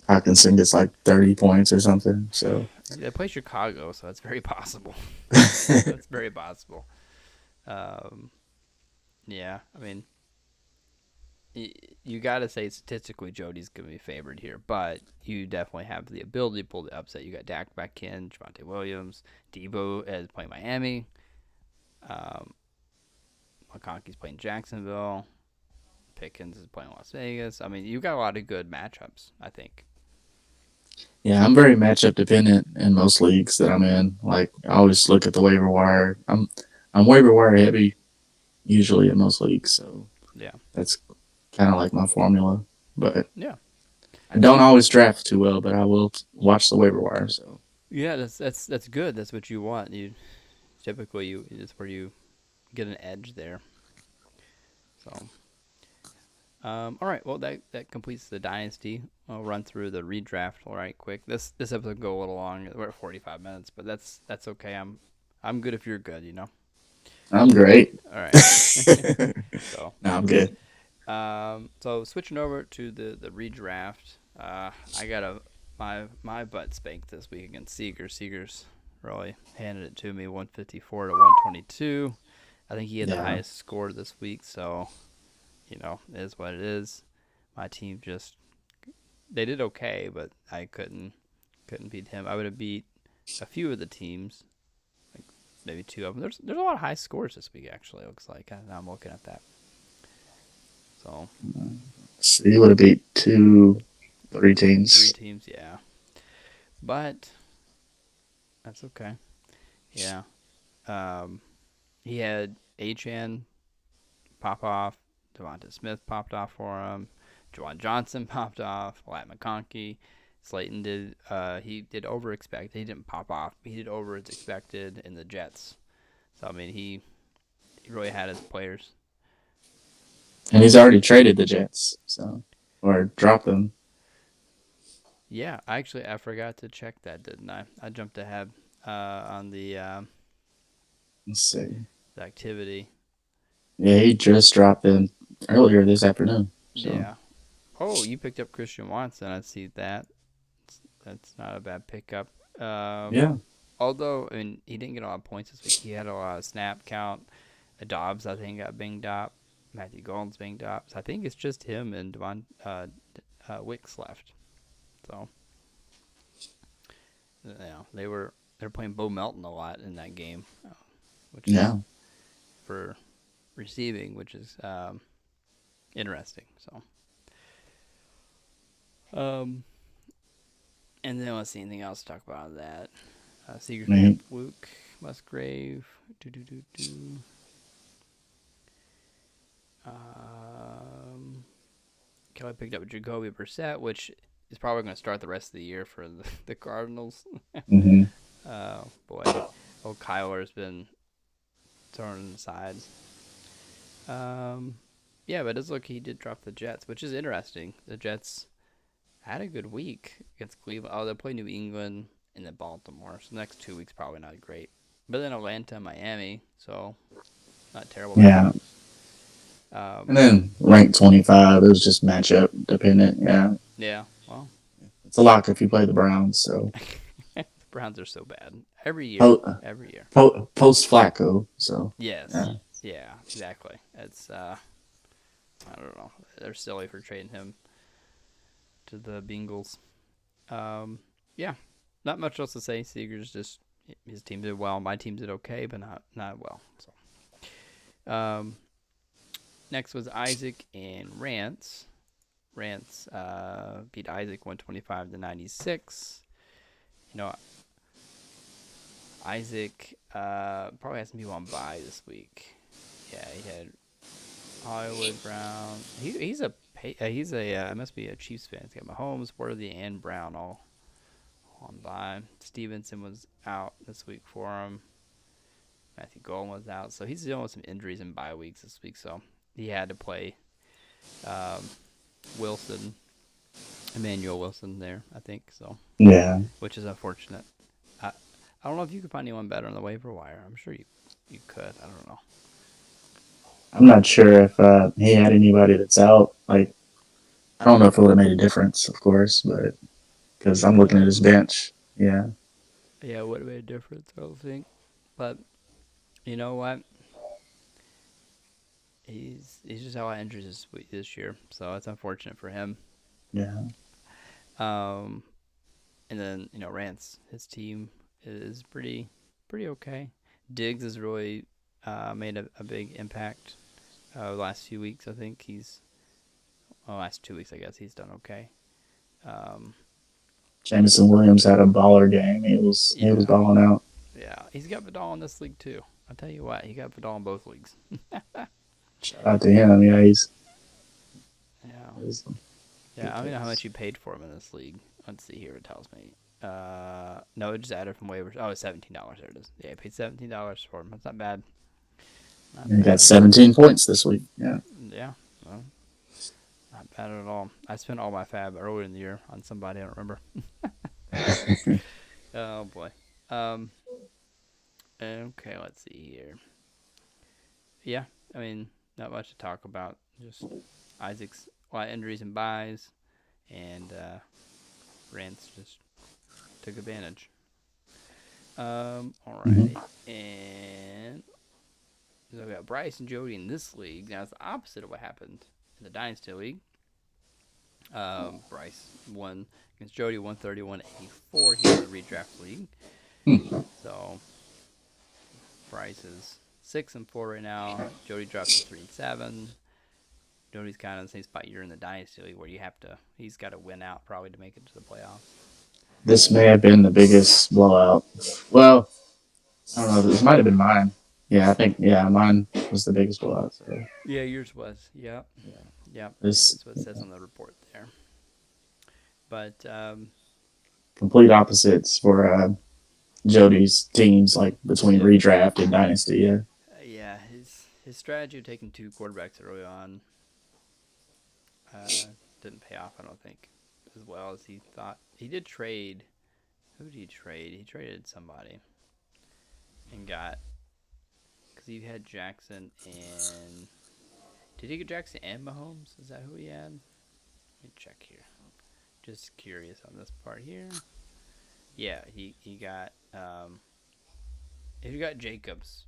Hawkinson gets like 30 points or something. So they play Chicago, so that's very possible. That's very possible. Yeah, I mean, you got to say statistically Jody's going to be favored here, but you definitely have the ability to pull the upset. You got Dak back in, Javonte Williams, Debo is playing Miami. Um, McConkey's playing Jacksonville. Pickens is playing Las Vegas. I mean, you've got a lot of good matchups, I think. Yeah, I'm very matchup dependent in most leagues that I'm in. Like I always look at the waiver wire. I'm waiver wire heavy usually in most leagues, so Yeah. that's kind of like my formula. But Yeah. I don't always draft too well, but I will watch the waiver wire. So Yeah, that's good. That's what you want. You typically you it's where you get an edge there. So, all right. Well, that completes the dynasty. I'll run through the redraft all right quick. This episode will go a little long. We're at 45 minutes, but that's okay. I'm good if you're good. You know. I'm great. All right. So, No, I'm good. so switching over to the redraft. I got my butt spanked this week against Seager. Seager's really handed it to me, 154 to 122. I think he had the Yeah. highest score this week, so it is what it is. My team just they did okay, but I couldn't beat him. I would have beat a few of the teams, like maybe two of them. There's a lot of high scores this week. Actually, it looks like now I'm looking at that. So So you would have beat three three teams. teams, yeah, but that's okay. Yeah, um, he had Achan pop off, Devonta Smith popped off for him, Juwan Johnson popped off, Lat McConkey. Slayton did. He did over expect. He didn't pop off. He did over as expected in the Jets. So I mean, he really had his players. And he's already traded the Jets, so or dropped them. Yeah, actually, I forgot to check that, didn't I? I jumped ahead on Let's see. the activity. Yeah, he just dropped them earlier this afternoon. So Yeah. Oh, you picked up Christian Watson. I see that. That's not a bad pickup. Um, yeah, although, I mean, he didn't get a lot of points this week. He had a lot of snap count. Dobbs, I think, got banged up. Matthew Golden's banged up. So I think it's just him and Devon Wicks left. So, they were playing Bo Melton a lot in that game, which is yeah. for receiving, which is interesting. So, and then let's see anything else to talk about that. Seager I mean, picked up Luke Musgrave. Do. Kelly picked up Jacoby Brissett, which is probably going to start the rest of the year for the Cardinals. hmm Boy, old Kyler's been thrown aside. Yeah, but it does look he did drop the Jets, which is interesting. The Jets had a good week against Cleveland. Oh, they play New England and then Baltimore. So the next 2 weeks probably not great. But then Atlanta and Miami, so not terrible yeah. matchups. And then ranked 25. It was just matchup dependent. Yeah, Yeah, well, it's a lock if you play the Browns. So the Browns are so bad every year. po- Every year. post Flacco. So Yes. yeah, Yeah, exactly. It's I don't know. They're silly for trading him to the Bengals. Yeah, not much else to say. Seager's just his team did well. My team did okay, but not well. So, next was Isaac and Rance. Rance beat Isaac 125 to 96. You know, Isaac probably has some people on bye this week. Yeah, he had Hollywood Brown. He's a must be a Chiefs fan. He's got Mahomes, Worthy, and Brown all on bye. Stevenson was out this week for him. Matthew Golden was out, so he's dealing with some injuries and bye weeks this week. So he had to play Wilson, Emmanuel Wilson there, I think. So, yeah. which is unfortunate. I don't know if you could find anyone better on the waiver wire. I'm sure you could. I don't know. I'm not sure if he had anybody that's out. Like I don't know if it would have made a difference, of course, but because I'm looking at his bench. Yeah, Yeah, it would have made a difference, I don't think. But you know what? He's just had a lot of injuries this year, so it's unfortunate for him. yeah, Um, and then Rance, his team is pretty okay. Diggs is really made a big impact the last few weeks. I think last 2 weeks, I guess he's done okay. Um, Jameson Williams had a baller game. He was yeah, balling out. yeah, he's got Vidal in this league too. I'll tell you what, he got Vidal in both leagues. Shout out to him. Yeah, Yeah, he's yeah. I don't know how much you paid for him in this league. Let's see here. It tells me. No, it just added from waivers. Oh, it's $17. There it is. Yeah, I paid $17 for him. That's not bad. Not he bad got at all. 17 points this week. Yeah. Yeah, well, not bad at all. I spent all my fab earlier in the year on somebody I don't remember. Oh boy. Um. Okay, let's see here. Yeah, I mean, not much to talk about. Just Isaac's a lot of injuries and buys, and Rance just took advantage. Alrighty. And so we got Bryce and Jody in this league. Now it's the opposite of what happened in the Dynasty League. Bryce won against Jody 131-84 here in the redraft league. So Bryce is 6-4 right now. Jody drops to 3-7. Jody's kind of in the same spot you're in the Dynasty League where he's got to win out probably to make it to the playoffs. This may have been the biggest blowout. Well, I don't know. This might have been mine. Yeah, I think mine was the biggest blowout. So. Yeah, yours was. Yep. Yep. This That's what it says on the report there. But complete opposites for Jody's teams, like between redraft and dynasty. Yeah. yeah, his strategy of taking two quarterbacks early on didn't pay off, I don't think, as well as he thought. He did trade. Who did he trade? He traded somebody and got, because he had Jackson and, did he get Jackson and Mahomes? Is that who he had? Let me check here. Just curious on this part here. Yeah, he got Jacobs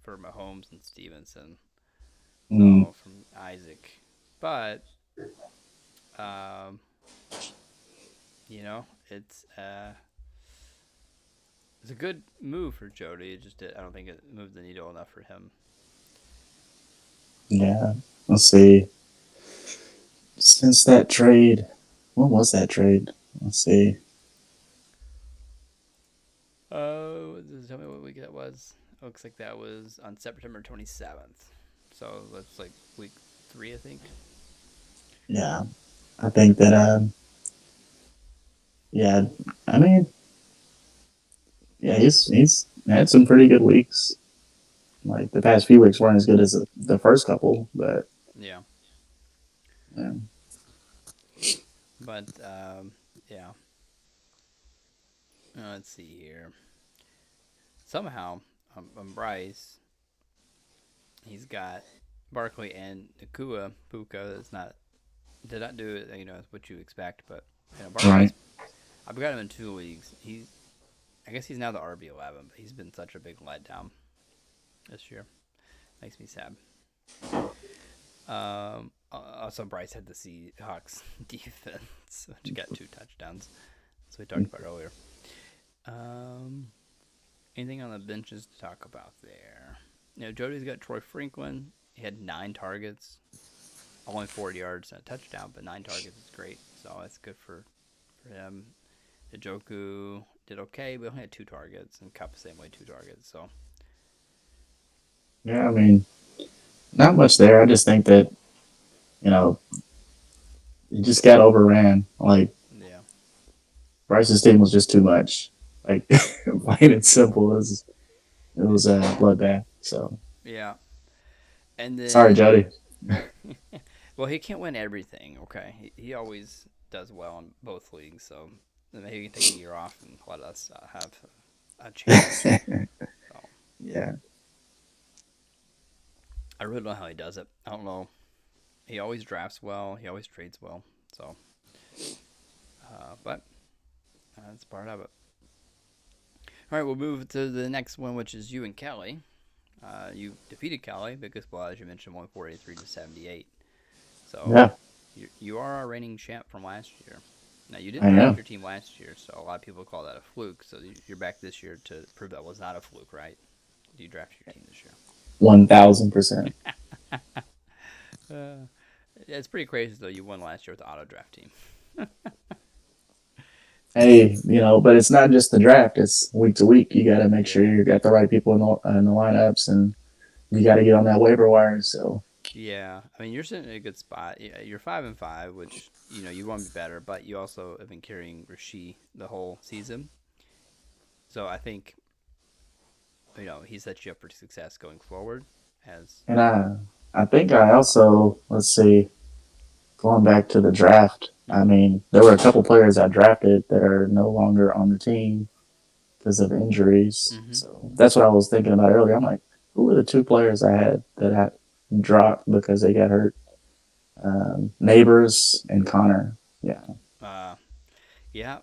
for Mahomes and Stevenson. So from Isaac, but it's a good move for Jody. I don't think it moved the needle enough for him. Yeah. Let's see. Since that trade, when was that trade? Let's see. Tell me what week that was. Looks like that was on September 27th. So that's like week 3, I think. Yeah, I think that. Yeah, I mean, yeah, he's had some pretty good weeks. Like the past few weeks weren't as good as the first couple, but Yeah. yeah. But yeah. Let's see here. Somehow, Bryce, he's got Barkley and Nakua Puka. Did not do it. What you expect, but Barkley's. Right. I've got him in 2 leagues. I guess he's now the RB11, but he's been such a big letdown this year. Makes me sad. Also, Bryce had the Seahawks defense, which got 2 touchdowns. That's what we talked about earlier. Anything on the benches to talk about there? Jody's got Troy Franklin. He had 9 targets, only 40 yards and a touchdown, but 9 targets is great. So that's good for him. Njoku did okay, but only had 2 targets, and Cup the same way, 2 targets. So Yeah, I mean, not much there. I just think that he just got overran. Like yeah, Bryce's team was just too much. Like plain and simple. It was a bloodbath. So yeah. And then sorry, Jody. well, he can't win everything. Okay, he always does well in both leagues, so maybe he can take a year off and let us have a chance. So, Yeah. I really don't know how he does it. I don't know. He always drafts well. He always trades well. So, but that's part of it. All right, we'll move to the next one, which is you and Kelly. You defeated Kelly because, well, as you mentioned, 143-78. So Yeah. you are our reigning champ from last year. Now, you I didn't know. draft your team last year, so a lot of people call that a fluke. So you're back this year to prove that was not a fluke, right? You drafted your team this year. 1000%. Uh, it's pretty crazy though. You won last year with the auto draft team. Hey, but it's not just the draft. It's week to week. You got to make sure Yeah. you got the right people in the lineups, and you got to get on that waiver wire. So Yeah, I mean you're sitting in a good spot. You're 5-5, which you want to be better, but you also have been carrying Rasheed the whole season. So I think he sets you up for success going forward. As and I think I also, let's see, going back to the draft. I hmm mean, there were a couple players I drafted that are no longer on the team because of injuries. hmm So that's what I was thinking about earlier. I'm like, who were the two players I had that I dropped because they got hurt? Neighbors and Connor. Yeah, uh, yeah,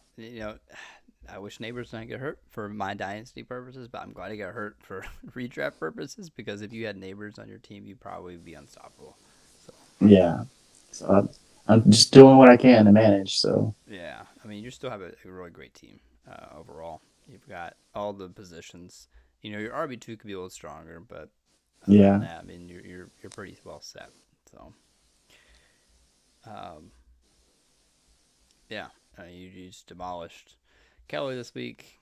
I wish Neighbors didn't get hurt for my dynasty purposes, but I'm glad he got hurt for redraft purposes because if you had Neighbors on your team, you'd probably be unstoppable. So yeah. So I'm just doing what I can to manage. So yeah, I mean you still have a really great team overall. You've got all the positions. Your RB2 could be a little stronger, but other than yeah, that, I mean you're pretty well set. So um, yeah, you just demolished Kelly this week.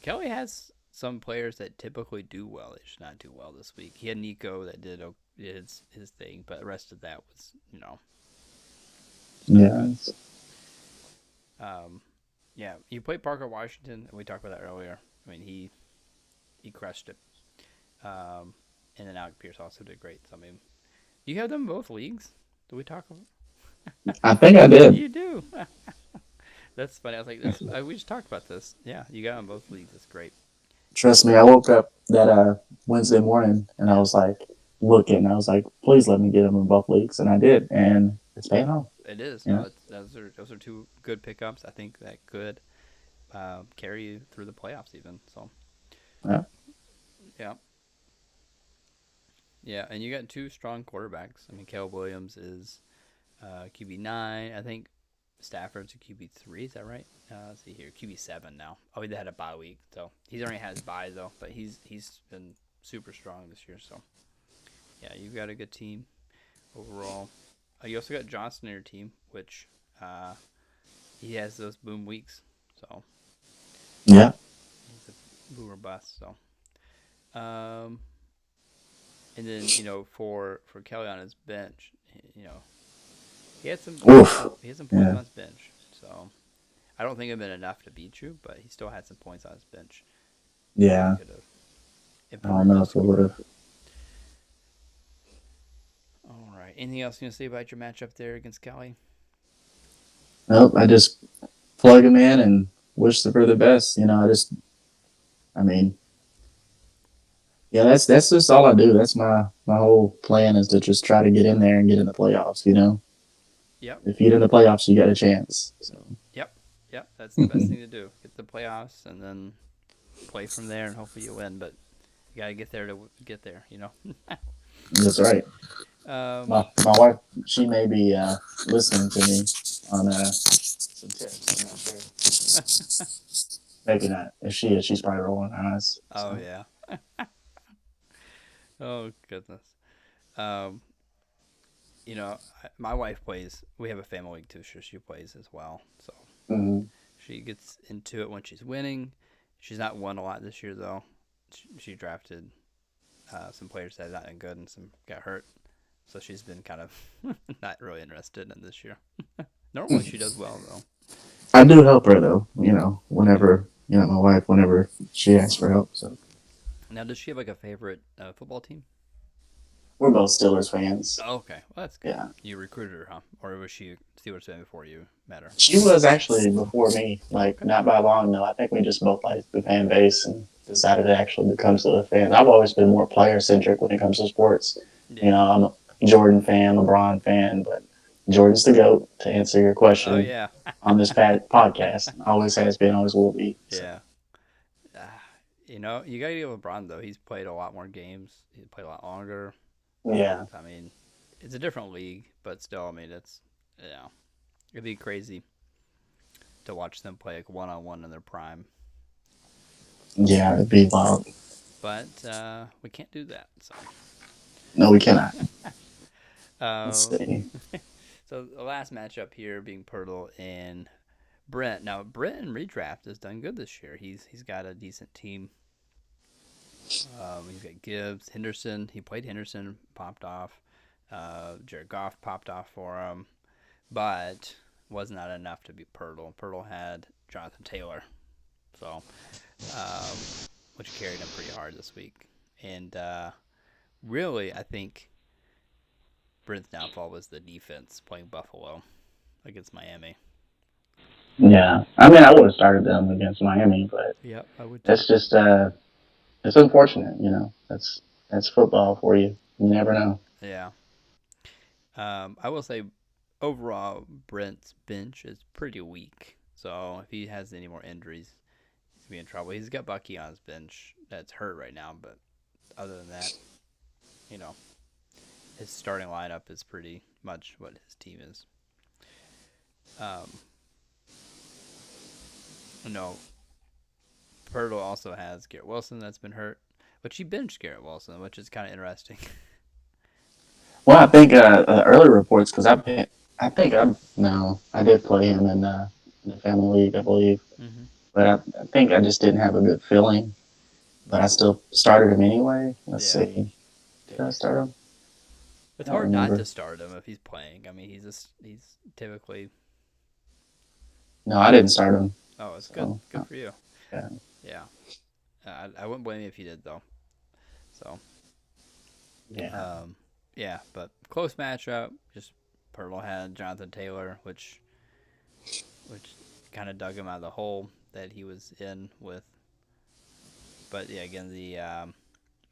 Kelly has some players that typically do well. They should not do well this week. He had Nico that did his thing, but the rest of that was just not yeah. good. Um, yeah, you played Parker Washington. We talked about that earlier. I mean he crushed it. Um, and then Alec Pierce also did great. So I mean, you have them in both leagues. Do we talk about? I think I did. You do. That's funny. I was like, we just talked about this. Yeah, you got them in both leagues. That's great. Trust me, I woke up that Wednesday morning and I Yeah, was like looking. I was like, please let me get them in both leagues, and I did, and it's paying off. it is. Yeah, No, those are two good pickups. I think that could carry you through the playoffs even. So yeah. yeah, yeah, and you got two strong quarterbacks. I mean, Caleb Williams is QB9. I think Stafford's a QB3. Is that right? Let's see here, QB7 now. Oh, he had a bye week, so he's already had his bye though. But he's been super strong this year. So yeah, you've got a good team overall. You also got Johnson in your team, which uh, he has those boom weeks. So Yeah. he's a boomer bust. So and then for Kelly on his bench, you know he had some Oof. he had some points Yeah. on his bench. So I don't think it'd been enough to beat you, but he still had some points on his bench that he Yeah. could have I don't improved know his if it would score. have. All right. Anything else you want to say about your matchup there against Kelly? Nope. I just plug him in and wish for the best. I mean, yeah. That's just all I do. That's my whole plan is to just try to get in there and get in the playoffs. Yep. If you get in the playoffs, you got a chance. So. Yep. Yep. That's the best thing to do. Get the playoffs and then play from there, and hopefully you win. But you got to get there to get there. That's right. Um, My wife, she may be listening to me on some tips. I'm not sure. Maybe not. If she is, she's probably rolling her eyes. oh So. yeah. Oh goodness. Um, my wife plays. We have a family league too, so she plays as well. So Mhm. she gets into it when she's winning. She's not won a lot this year though. She drafted some players that had not been good and some got hurt. So she's been kind of not really interested in this year. Normally she does well though. I do help her though. Okay. Whenever my wife, whenever she asks for help. So Now does she have like a favorite football team? we're both Steelers fans. Oh, okay. Well, that's good. Yeah. You recruited her, huh? Or was she Steelers fan before you met her? She was actually before me, Oh, like okay. not by long though. I think we just both liked the fan base and decided to actually become Steelers fans. I've always been more player centric when it comes to sports. Yeah. I'm a Jordan fan, LeBron fan, but Jordan's the GOAT to answer your Oh question yeah. on this podcast. Always has been, always will be. So Yeah. Uh, you got to give LeBron though. He's played a lot more games. He's played a lot longer. yeah, I mean, it's a different league, but still, I mean, it'd be crazy to watch them play like one on one in their prime. yeah, it'd be wild. but we can't do that. No, we cannot. Let's Um, see. so the last matchup here being Pirtle and Brent. Now Brent in redraft has done good this year. He's got a decent team. He's got Gibbs, Henderson. He played Henderson, popped off. Jared Goff popped off for him, but was not enough to beat Pirtle. Pirtle had Jonathan Taylor, so which carried him pretty hard this week. And really, I think Brent's downfall was the defense playing Buffalo against Miami. Yeah, I mean, I would have started them against Miami, but Yep, I would too. that's just it's unfortunate. That's football for you. You never know. Yeah. I will say, overall, Brent's bench is pretty weak. So if he has any more injuries, he's gonna be in trouble. He's got Bucky on his bench that's hurt right now, but other than that, you know, his starting lineup is pretty much what his team is. Um, no, Pirtle also has Garrett Wilson that's been hurt, but she benched Garrett Wilson, which is kind of interesting. Well, I think early reports because I think I did play him in the family league, I believe, hmm but I think I just didn't have a good feeling. But I still started him anyway. Let's Yeah, see, did I start him? it's I don't hard not remember. to start him if he's playing. I mean, he's typically. No, I didn't start him. Oh, it's good. So Good for you. yeah, Yeah. I wouldn't blame you if you did though. So, yeah, um, yeah, but close matchup. Just Pirtle had Jonathan Taylor, which kind of dug him out of the hole that he was in with. But yeah, again, the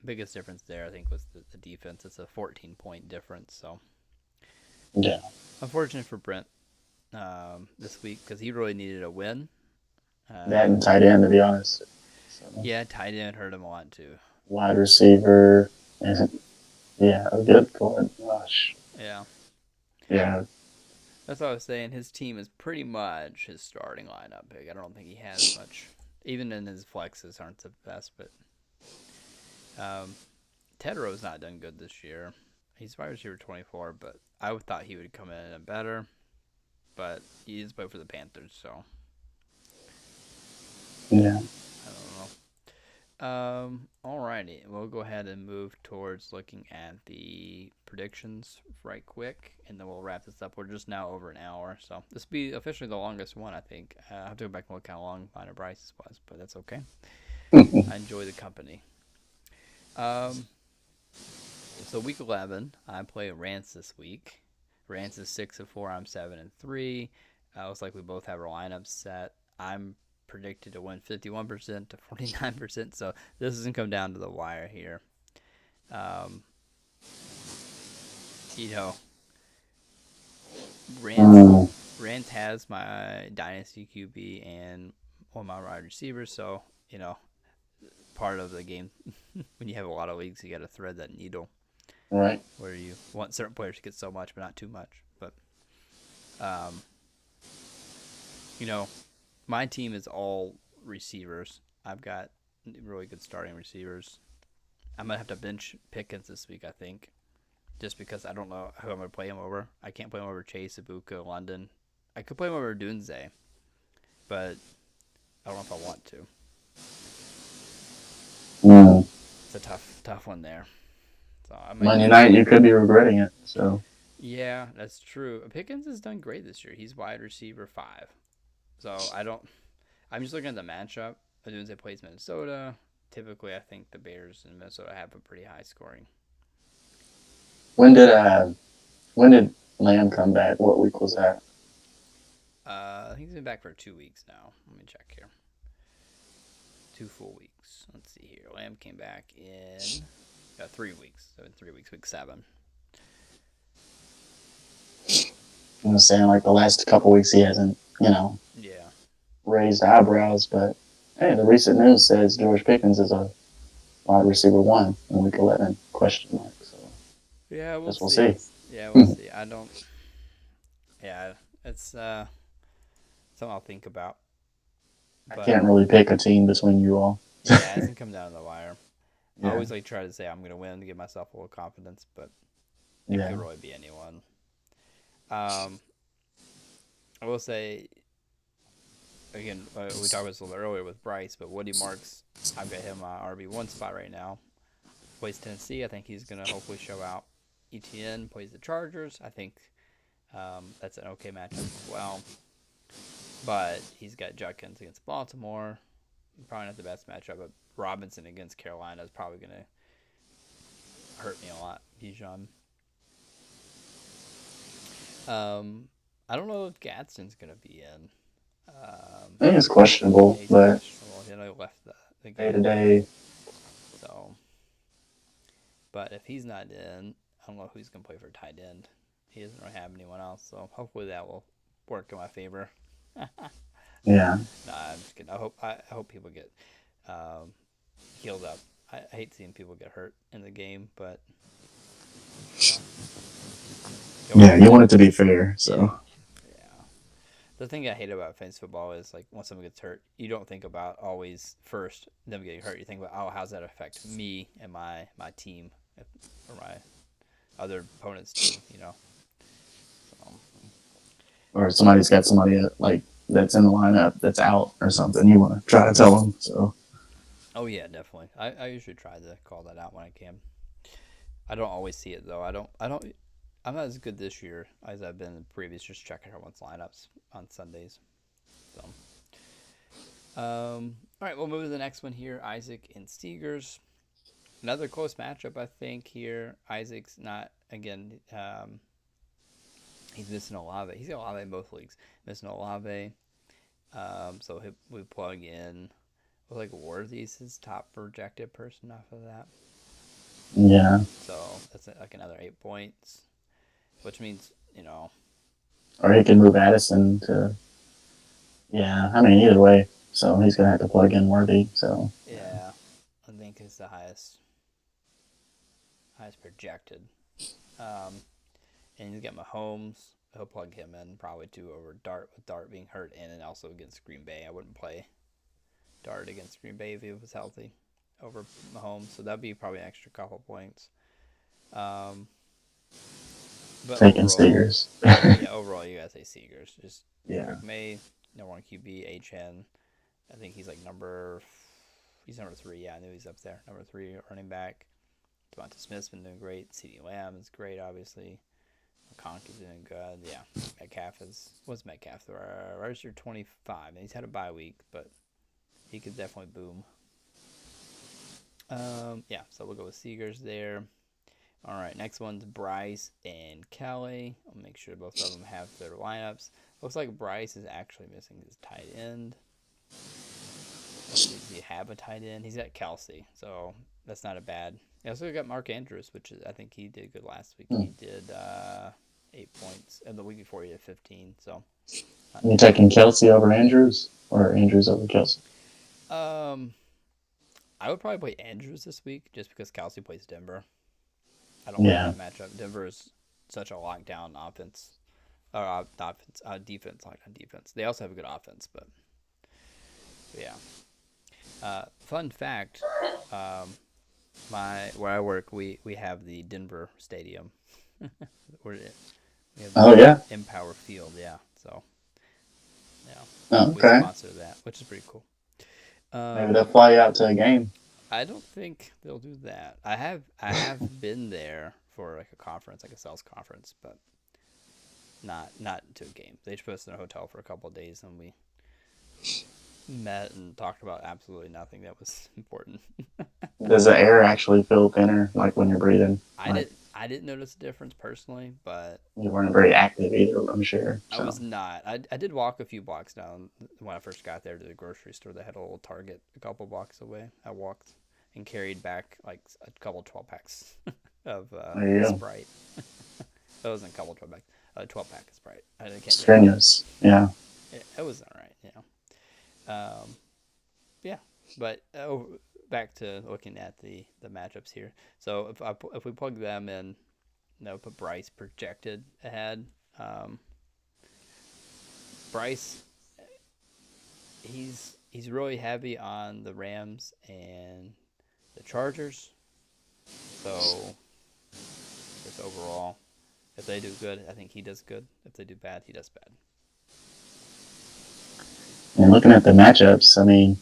biggest difference there I think was the defense. It's a 14-point difference. So yeah. unfortunate for Brent this week because he really needed a win. That Um, and tight end, to be honest. So, yeah, tight end hurt him a lot too. wide receiver, and yeah, a good point. Gosh, Yeah. yeah, That's what I was saying. His team is pretty much his starting lineup pick. I don't think he has much. Even in his flexes aren't the best, but um, Tedrow's not done good this year. He's wide receiver 24, but I thought he would come in and better. But he is playing for the Panthers, so yeah. I don't know. Alrighty, we'll go ahead and move towards looking at the predictions right quick, and then we'll wrap this up. We're just now over an hour, so this will be officially the longest one, I think. I have to go back and look how long mine or Bryce's was, but that's okay. I enjoy the company. Um, so week 11, I play Rance this week. Rance is 6-4. I'm 7-3. Looks like we both have our lineups set. I'm predicted to win 51% to 49%. So this doesn't come down to the wire here. Um, you know, Mm, Rance has my dynasty QB and one of my wide receivers. So part of the game when you have a lot of leagues, you got to thread that needle right. where you want certain players to get so much, but not too much. But um, you know, my team is all receivers. I've got really good starting receivers. I'm gonna have to bench Pickens this week, I think, just because I don't know who I'm gonna play him over. I can't play him over Chase, Ibuka, London. I could play him over Dunze, but I don't know if I want to. Mm. It's a tough one there. So I might. Monday night, you could be regretting it. So Yeah, that's true. Pickens has done great this year. He's wide receiver 5. So I don't. I'm just looking at the matchup. Dunze plays Minnesota. Typically, I think the Bears and Minnesota have a pretty high scoring. when did uh when did Lamb come back? What week was that? I think he's been back for 2 weeks now. Let me check here. 2 full weeks. Let's see here. Lamb came back in 3 weeks. So in 3 weeks, week 7. I'm saying like the last couple weeks he hasn't, Yeah. raised eyebrows, but hey, the recent news says George Pickens is a wide receiver 1 in week 11? Question mark. So Yeah, we'll guess we'll see. see. Yeah, we'll see. I don't. Yeah, it's something I'll think about. I But can't really pick a team between you all. yeah, it hasn't come down to the wire. I Yeah. always like try to say I'm gonna win to give myself a little confidence, but it could Yeah. really be anyone. Um, I will say again, we talked about this a little earlier with Bryce, but Woody Marks, I've got him on RB1 spot right now. Plays Tennessee. I think he's gonna hopefully show out. ETN plays the Chargers. I think that's an okay matchup as well. But he's got Judkins against Baltimore. Probably not the best matchup, but Robinson against Carolina is probably going to hurt me a lot, Bijan. I don't know if Gadsden's going to be in. I think it's Yeah, questionable, he's but questionable. He left the day to game. day, So, but if he's not in, I don't know who's going to play for tight end. He doesn't really have anyone else, so hopefully that will work in my favor. yeah. Nah, I'm just kidding. I hope people get um, healed up. I hate seeing people get hurt in the game, but you know, you always Yeah, want you to. want it to be fair. Yeah, So, yeah. The thing I hate about fantasy football is like when someone gets hurt, you don't think about always first them getting hurt. You think about, oh, how's that affect me and my team or my other opponent's team? So or somebody's got somebody like that's in the lineup that's out or something. You want to try to tell them. So, oh yeah, definitely. I usually try to call that out when I can. I don't always see it though. I don't. I'm not as good this year as I've been in previous. Just checking everyone's lineups on Sundays. So. All right, we'll move to the next one here. Isaac and Steegers. Another close matchup, I think, here. Isaac's not, again, he's missing Olave. He's got Olave in both leagues. Missing Olave. So we plug in, like, Worthy's his top projected person off of that. yeah. So that's like another 8 points, which means, Or he can move Addison to, yeah. I mean, either way. So he's going to have to plug in Worthy. So, yeah, I think it's the highest projected. Um, And he's got Mahomes. He'll plug him in probably too over Dart with Dart being hurt and also against Green Bay. I wouldn't play Dart against Green Bay if he was healthy over Mahomes. So that'd be probably an extra couple points. Um, but taking overall, Steers. yeah, overall you gotta say Seegers. Just Yeah. Drake May, number one QB, HN. I think he's like he's number 3. Yeah, I knew he's up there. Number 3 running back. Devonta Smith's been doing great. CeeDee Lamb is great, obviously. Conk is doing good. Yeah, what's Metcalf? Registered 25, and he's had a bye week, but he could definitely boom. Yeah, so we'll go with Seegers there. All right, next one's Bryce and Kelly. I'll make sure both of them have their lineups. Looks like Bryce is actually missing his tight end. Does he have a tight end? He's got Kelsey, so that's not a bad. He also got Mark Andrews, which is, I think he did good last week. He did 8 points, and the week before he did 15. So You taking Kelsey over Andrews or Andrews over Kelsey? um, I would probably play Andrews this week just because Kelsey plays Denver. I don't like Yeah. that matchup. Denver is such a lockdown offense, or defense, like on defense. They also have a good offense, but yeah. Fun fact, where I work, we have the Denver Stadium. we have Oh, yeah. Empower Field, yeah. So, yeah, Oh, we okay. sponsor that, which is pretty cool. Maybe they'll fly you out to a game. I don't think they'll do that. I have been there for like a conference, like a sales conference, but not to a game. They just put us in a hotel for a couple of days, and we met and talked about absolutely nothing that was important. Does the air actually feel thinner, like when you're breathing? I didn't notice a difference personally, but You weren't very active either, I'm sure. I So. was not. I did walk a few blocks down when I first got there to the grocery store. They had a little Target a couple blocks away. I walked and carried back like a couple 12 packs of There you go. Sprite. That wasn't a couple 12 packs. A 12 pack of Sprite. I can't Strenuous. Yeah. it was all right. Yeah, but back to looking at the matchups here. So if we plug them in, put Bryce projected ahead. Bryce, he's really heavy on the Rams and the Chargers. So I guess overall, if they do good, I think he does good. If they do bad, he does bad. And looking at the matchups, I mean,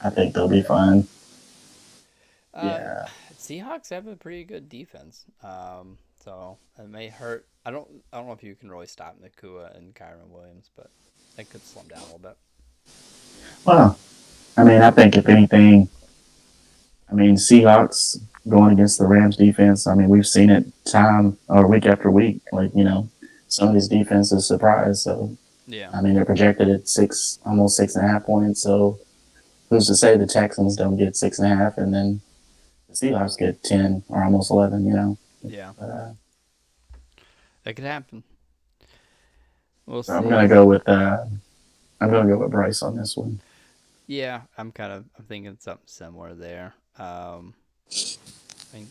I think they'll be fine. Uh, Yeah. Seahawks have a pretty good defense. So it may hurt. I don't know if you can really stop Nakua and Kyron Williams, but they could slow him down a little bit. Well, I mean, I think if anything, I mean, Seahawks going against the Rams defense, I mean, we've seen it time or week after week. Like, some of these defenses surprise. So, Yeah. I mean, they're projected at almost 6.5 points. So, who's to say the Texans don't get 6.5 and then the Seahawks get 10 or almost 11? Yeah. But, That could happen. We'll so I'm see. gonna go with Bryce on this one. Yeah, I'm thinking something similar there. I mean,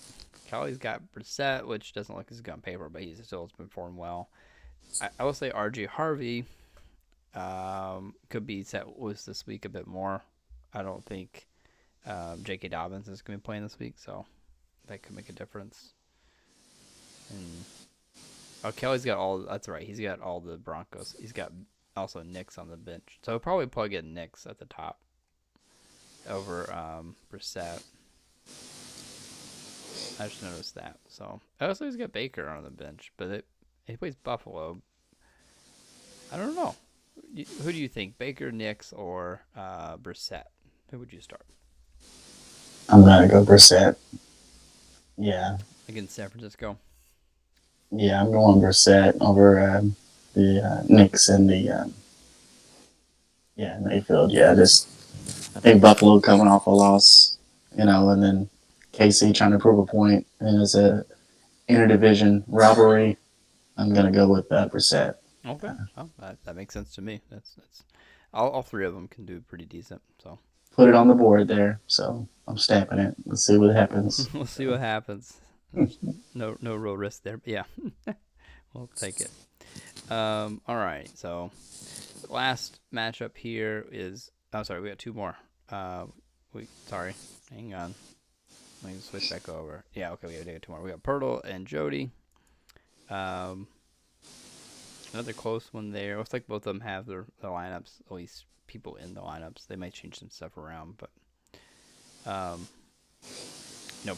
Kelly's got Brissett, which doesn't look as good on paper, but he's still has performed well. I will say RG Harvey could be set loose this week a bit more. I don't think J.K. Dobbins is going to be playing this week, so that could make a difference. And Kelly's got all. That's right. He's got all the Broncos. He's got also Knicks on the bench, so he'll probably plug in Knicks at the top over Brissett. I just noticed that. So also he's got Baker on the bench, but he plays Buffalo. I don't know. Who do you think, Baker, Knicks, or Brissett? Who would you start I'm gonna go Brissett. Yeah, against San Francisco? yeah, I'm going Brissett over the Knicks and the Mayfield. Yeah, just I think Buffalo coming off a loss, and then KC trying to prove a point, and it's a interdivision rivalry. I'm gonna go with Brissett. Okay, oh, that makes sense to me. That's all three of them can do pretty decent. So Put it on the board there, so I'm stamping it. Let's see what happens. we'll see what happens. There's no real risk there, but yeah, we'll take it. All right, so the last matchup here is. Oh, sorry, we got two more. Sorry, hang on. Let me switch back over. Yeah, okay, we got two more. We got Pirtle and Jody. Um, Another close one there. Looks like both of them have their lineups, at least people in the lineups. They might change some stuff around, but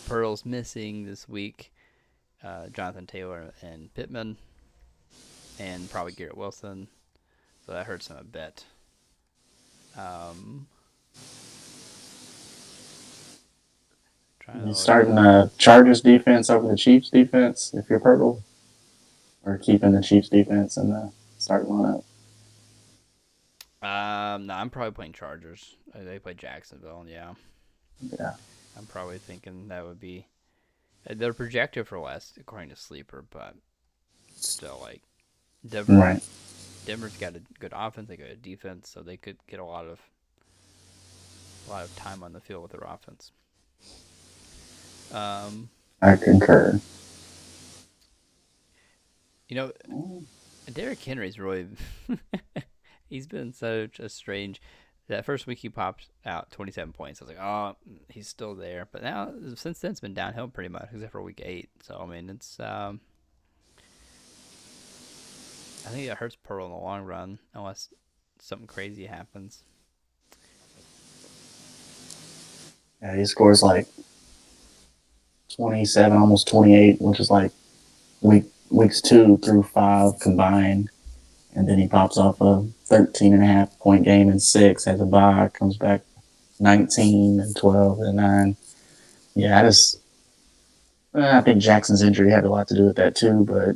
Pearl's missing this week. Jonathan Taylor and Pittman, and probably Garrett Wilson. So that hurts him a bit. You starting Chargers defense over the Chiefs defense if you're Purple, or keeping the Chiefs defense in the starting lineup. No, I'm probably playing Chargers. They play Jacksonville, yeah. Yeah. I'm probably thinking that would be. They're projected for less according to Sleeper, but still, like Denver. Right. Denver's got a good offense. They got a defense, so they could get a lot of time on the field with their offense. I concur. Derrick Henry's really. He's been such a strange. That first week he popped out 27 points. I was like, oh, he's still there. But now, since then, it's been downhill pretty much, except for week 8. So, I mean, it's. I think it hurts Pearl in the long run, unless something crazy happens. Yeah, he scores like 27, almost 28, which is like weeks 2 through 5 combined. And then he pops off a 13.5 point game in 6, has a bye, comes back 19 and 12 and 9. Yeah, I think Jackson's injury had a lot to do with that too, but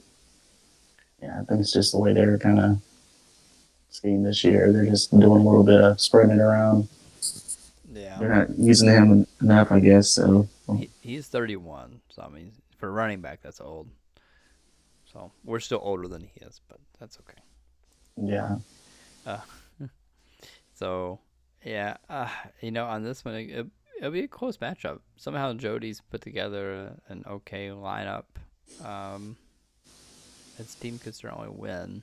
yeah, I think it's just the way they're kind of scheme this year. They're just doing a little bit of spreading it around. Yeah. They're not using him enough, I guess. So he's 31, so I mean, for running back, that's old. So we're still older than he is, but that's okay. Yeah. So, yeah, on this one, it'll be a close matchup. Somehow Jody's put together an okay lineup. His team could certainly win.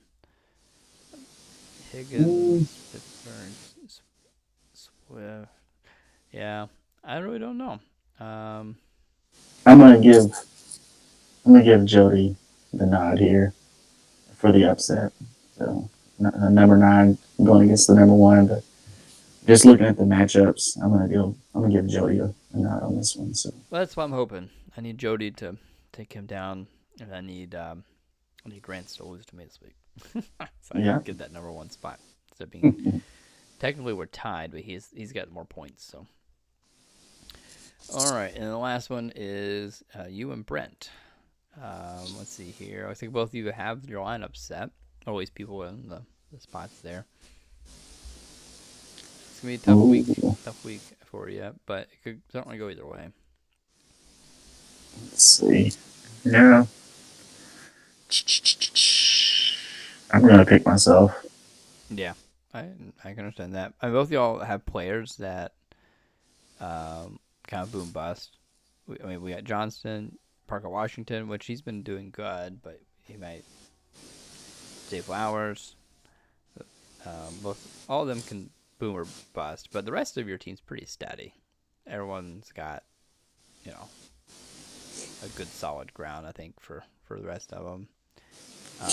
Higgins, Pittsburgh, Swift. Yeah, I really don't know. I'm gonna give Jody the nod here for the upset. So number 9 going against the number 1, but just looking at the matchups, I'm gonna give Jody a nod on this one. So Well, that's what I'm hoping. I need Jody to take him down, and I need Grant to lose to me this week, so I can yeah, get that number 1 spot. Instead of being technically we're tied, but he's got more points. So all right, and the last one is you and Brent. Let's see here. I think both of you have your lineup set, or at least people in the spots there. It's gonna be a ooh, tough week for you, but it could certainly go either way. let's see. Yeah, I'm gonna pick myself. Yeah, I I can understand that. I mean, both of y'all have players that kind of boom bust. I mean, we got Johnston, Parker Washington, which he's been doing good, but he might Zay Flowers. All of them can boom or bust, but the rest of your team's pretty steady. Everyone's got you know a good solid ground, I think, for the rest of them. Um,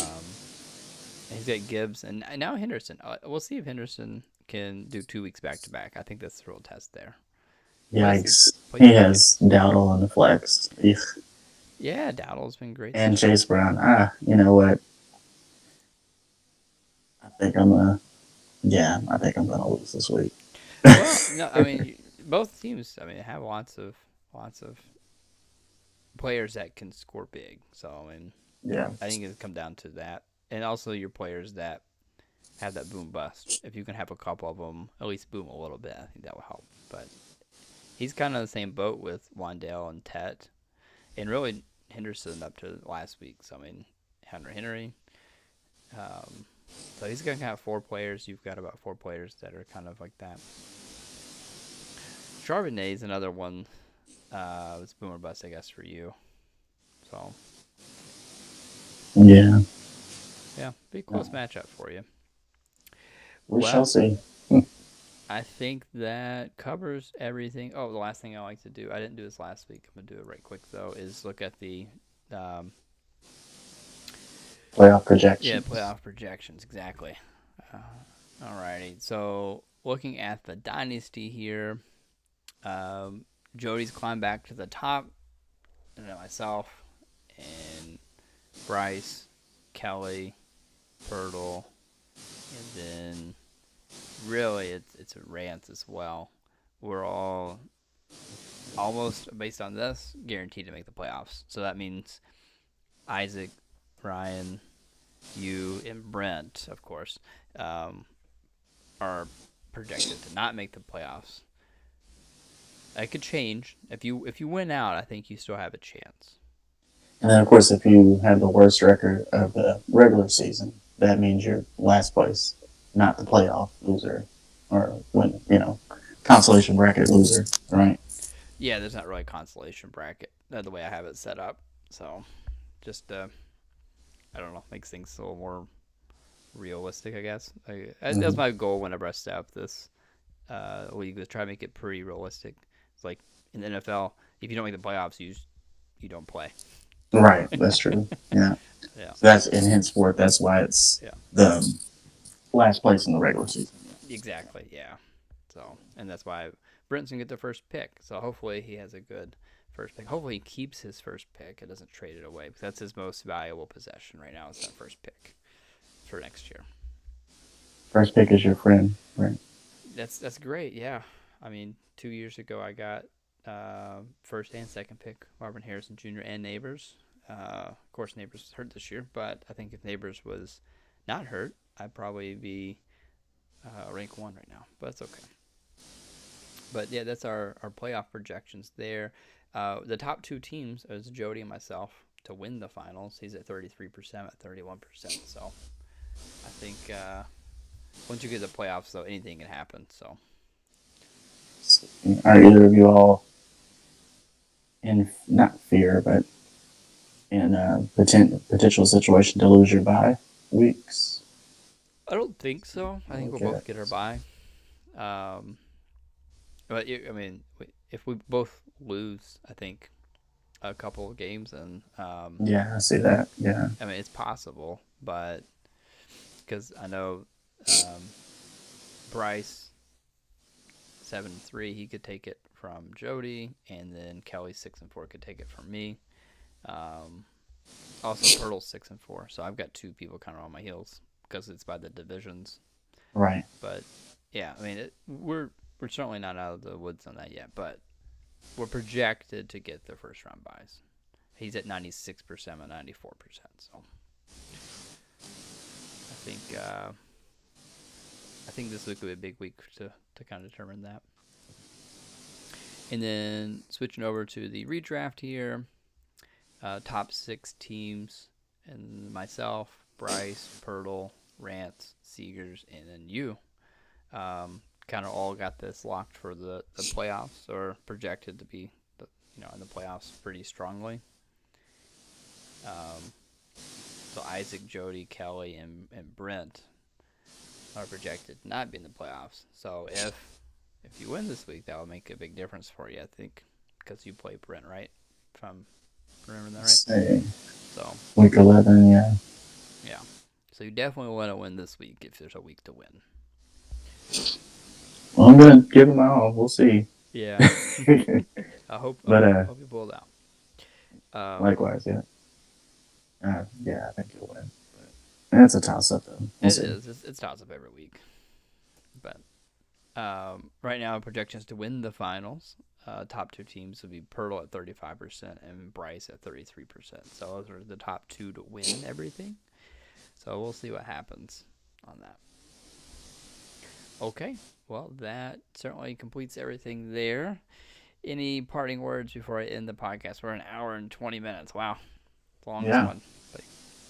and he's got Gibbs and now Henderson. We'll see if Henderson can do 2 weeks back to back. I think that's the real test there. Yikes! Play He some has Dowdle on the flex. Eek. Yeah, Dowdle's been great. And Chase Brown. You know what? I think I'm gonna. Yeah, I think I'm gonna lose this week. Well, no, I mean both teams. I mean have lots of players that can score big. So I mean, Yeah. I think it'll come down to that, and also your players that have that boom bust. If you can have a couple of them at least boom a little bit, I think that will help. But he's kind of the same boat with Wandale and Tet, and really Henderson up to last week. So I mean, Henry. Um, so he's gonna have 4 players. You've got about 4 players that are kind of like that. Charbonnet is another one. It's boomer bust, I guess, for you. So Yeah. yeah, be a close matchup for you. We shall Well, see. I think that covers everything. Oh, the last thing I like to do, I didn't do this last week. I'm gonna do it right quick though. Is look at the um, Playoff projection. playoff projections exactly. Uh, Alrighty, so looking at the dynasty here, Jody's climbed back to the top, and then myself and Bryce, Kelly, Pirtle, and then really it's a rant as well. We're all almost based on this guaranteed to make the playoffs. So that means Isaac, Ryan, you, and Brent, of course, um, are projected to not make the playoffs. It could change if you win out. I think you still have a chance. And then, of course, if you have the worst record of the regular season, that means you're last place, not the playoff loser, or consolation bracket loser, right? Yeah, there's not really a consolation bracket the way I have it set up. So just I don't know, makes things a little more realistic, I guess. That's my goal whenever I set up this league, to try to make it pretty realistic. It's like in the NFL, if you don't make the playoffs, you don't play. Right, that's true. Yeah, Yeah, that's in henceforth. That's why it's yeah, the last place in the regular season. exactly. Yeah. So, and that's why Brent's gonna get the first pick. So hopefully he has a good first pick. Hopefully he keeps his first pick and doesn't trade it away, because that's his most valuable possession right now. Is that first pick for next year. First pick is your friend, right? That's great. Yeah, I mean, 2 years ago I got first and second pick Marvin Harrison Jr. and Neighbors. Of course, Neighbors was hurt this year, but I think if Neighbors was not hurt, I'd probably be rank 1 right now. But that's okay. But yeah, that's our playoff projections there. The top 2 teams is Jody and myself to win the finals. He's at 33%, at 31%. So I think once you get to the playoffs, though, anything can happen. So Are either of you all in not fear, but in a potential situation to lose your bye weeks? I don't think so. I think Okay. we'll both get our bye. But I mean, if we both lose, I think a couple of games, and Yeah, I see that. Yeah. I mean it's possible, but because I know um, Bryce 7-3, he could take it from Jody, and then Kelly 6-4 could take it from me. Um, Also, Pirtle's 6-4, so I've got two people kind of on my heels because it's by the divisions. Right. But yeah, I mean, we're certainly not out of the woods on that yet, but we're projected to get the first round buys. He's at 96% and 94%, so I think this week will be a big week to kind of determine that. And then switching over to the redraft here, top 6 teams, and myself, Bryce, Pirtle, Rance, Seegers, and then you. Kind of all got this locked for the playoffs, or projected to be, in the playoffs pretty strongly. So Isaac, Jody, Kelly, and Brent are projected to not be in the playoffs. So if you win this week, that will make a big difference for you, I think, because you play Brent, right? If I'm remembering that right. Say, So week 11, yeah. Yeah. So you definitely want to win this week if there's a week to win. Well, I'm gonna give them all. We'll see. Yeah. I hope you pull it out. Likewise, yeah. Yeah, I think you'll win. That's a toss-up, though. We'll see. It's toss-up every week. But right now, projections to win the finals, top 2 teams would be Pirtle at 35% and Bryce at 33%. So those are the top 2 to win everything. So we'll see what happens on that. Okay, well, that certainly completes everything there. Any parting words before I end the podcast? We're an hour and 20 minutes. Wow, the longest one. But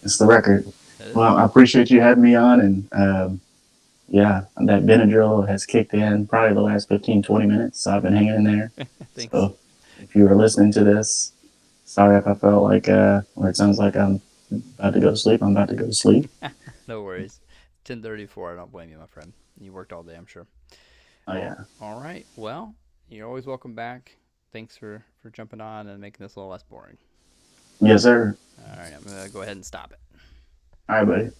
it's the record. Well, I appreciate you having me on, and yeah, that Benadryl has kicked in probably the last 15, 20 minutes, so I've been hanging in there. Thanks. So if you were listening to this, sorry if I felt like, or it sounds like I'm about to go to sleep. I'm about to go to sleep. No worries. 10:34. I don't blame you, my friend. You worked all day, I'm sure. Oh, yeah. All right. Well, you're always welcome back. Thanks for jumping on and making this a little less boring. Yes, sir. All right. I'm going to go ahead and stop it. All right, buddy.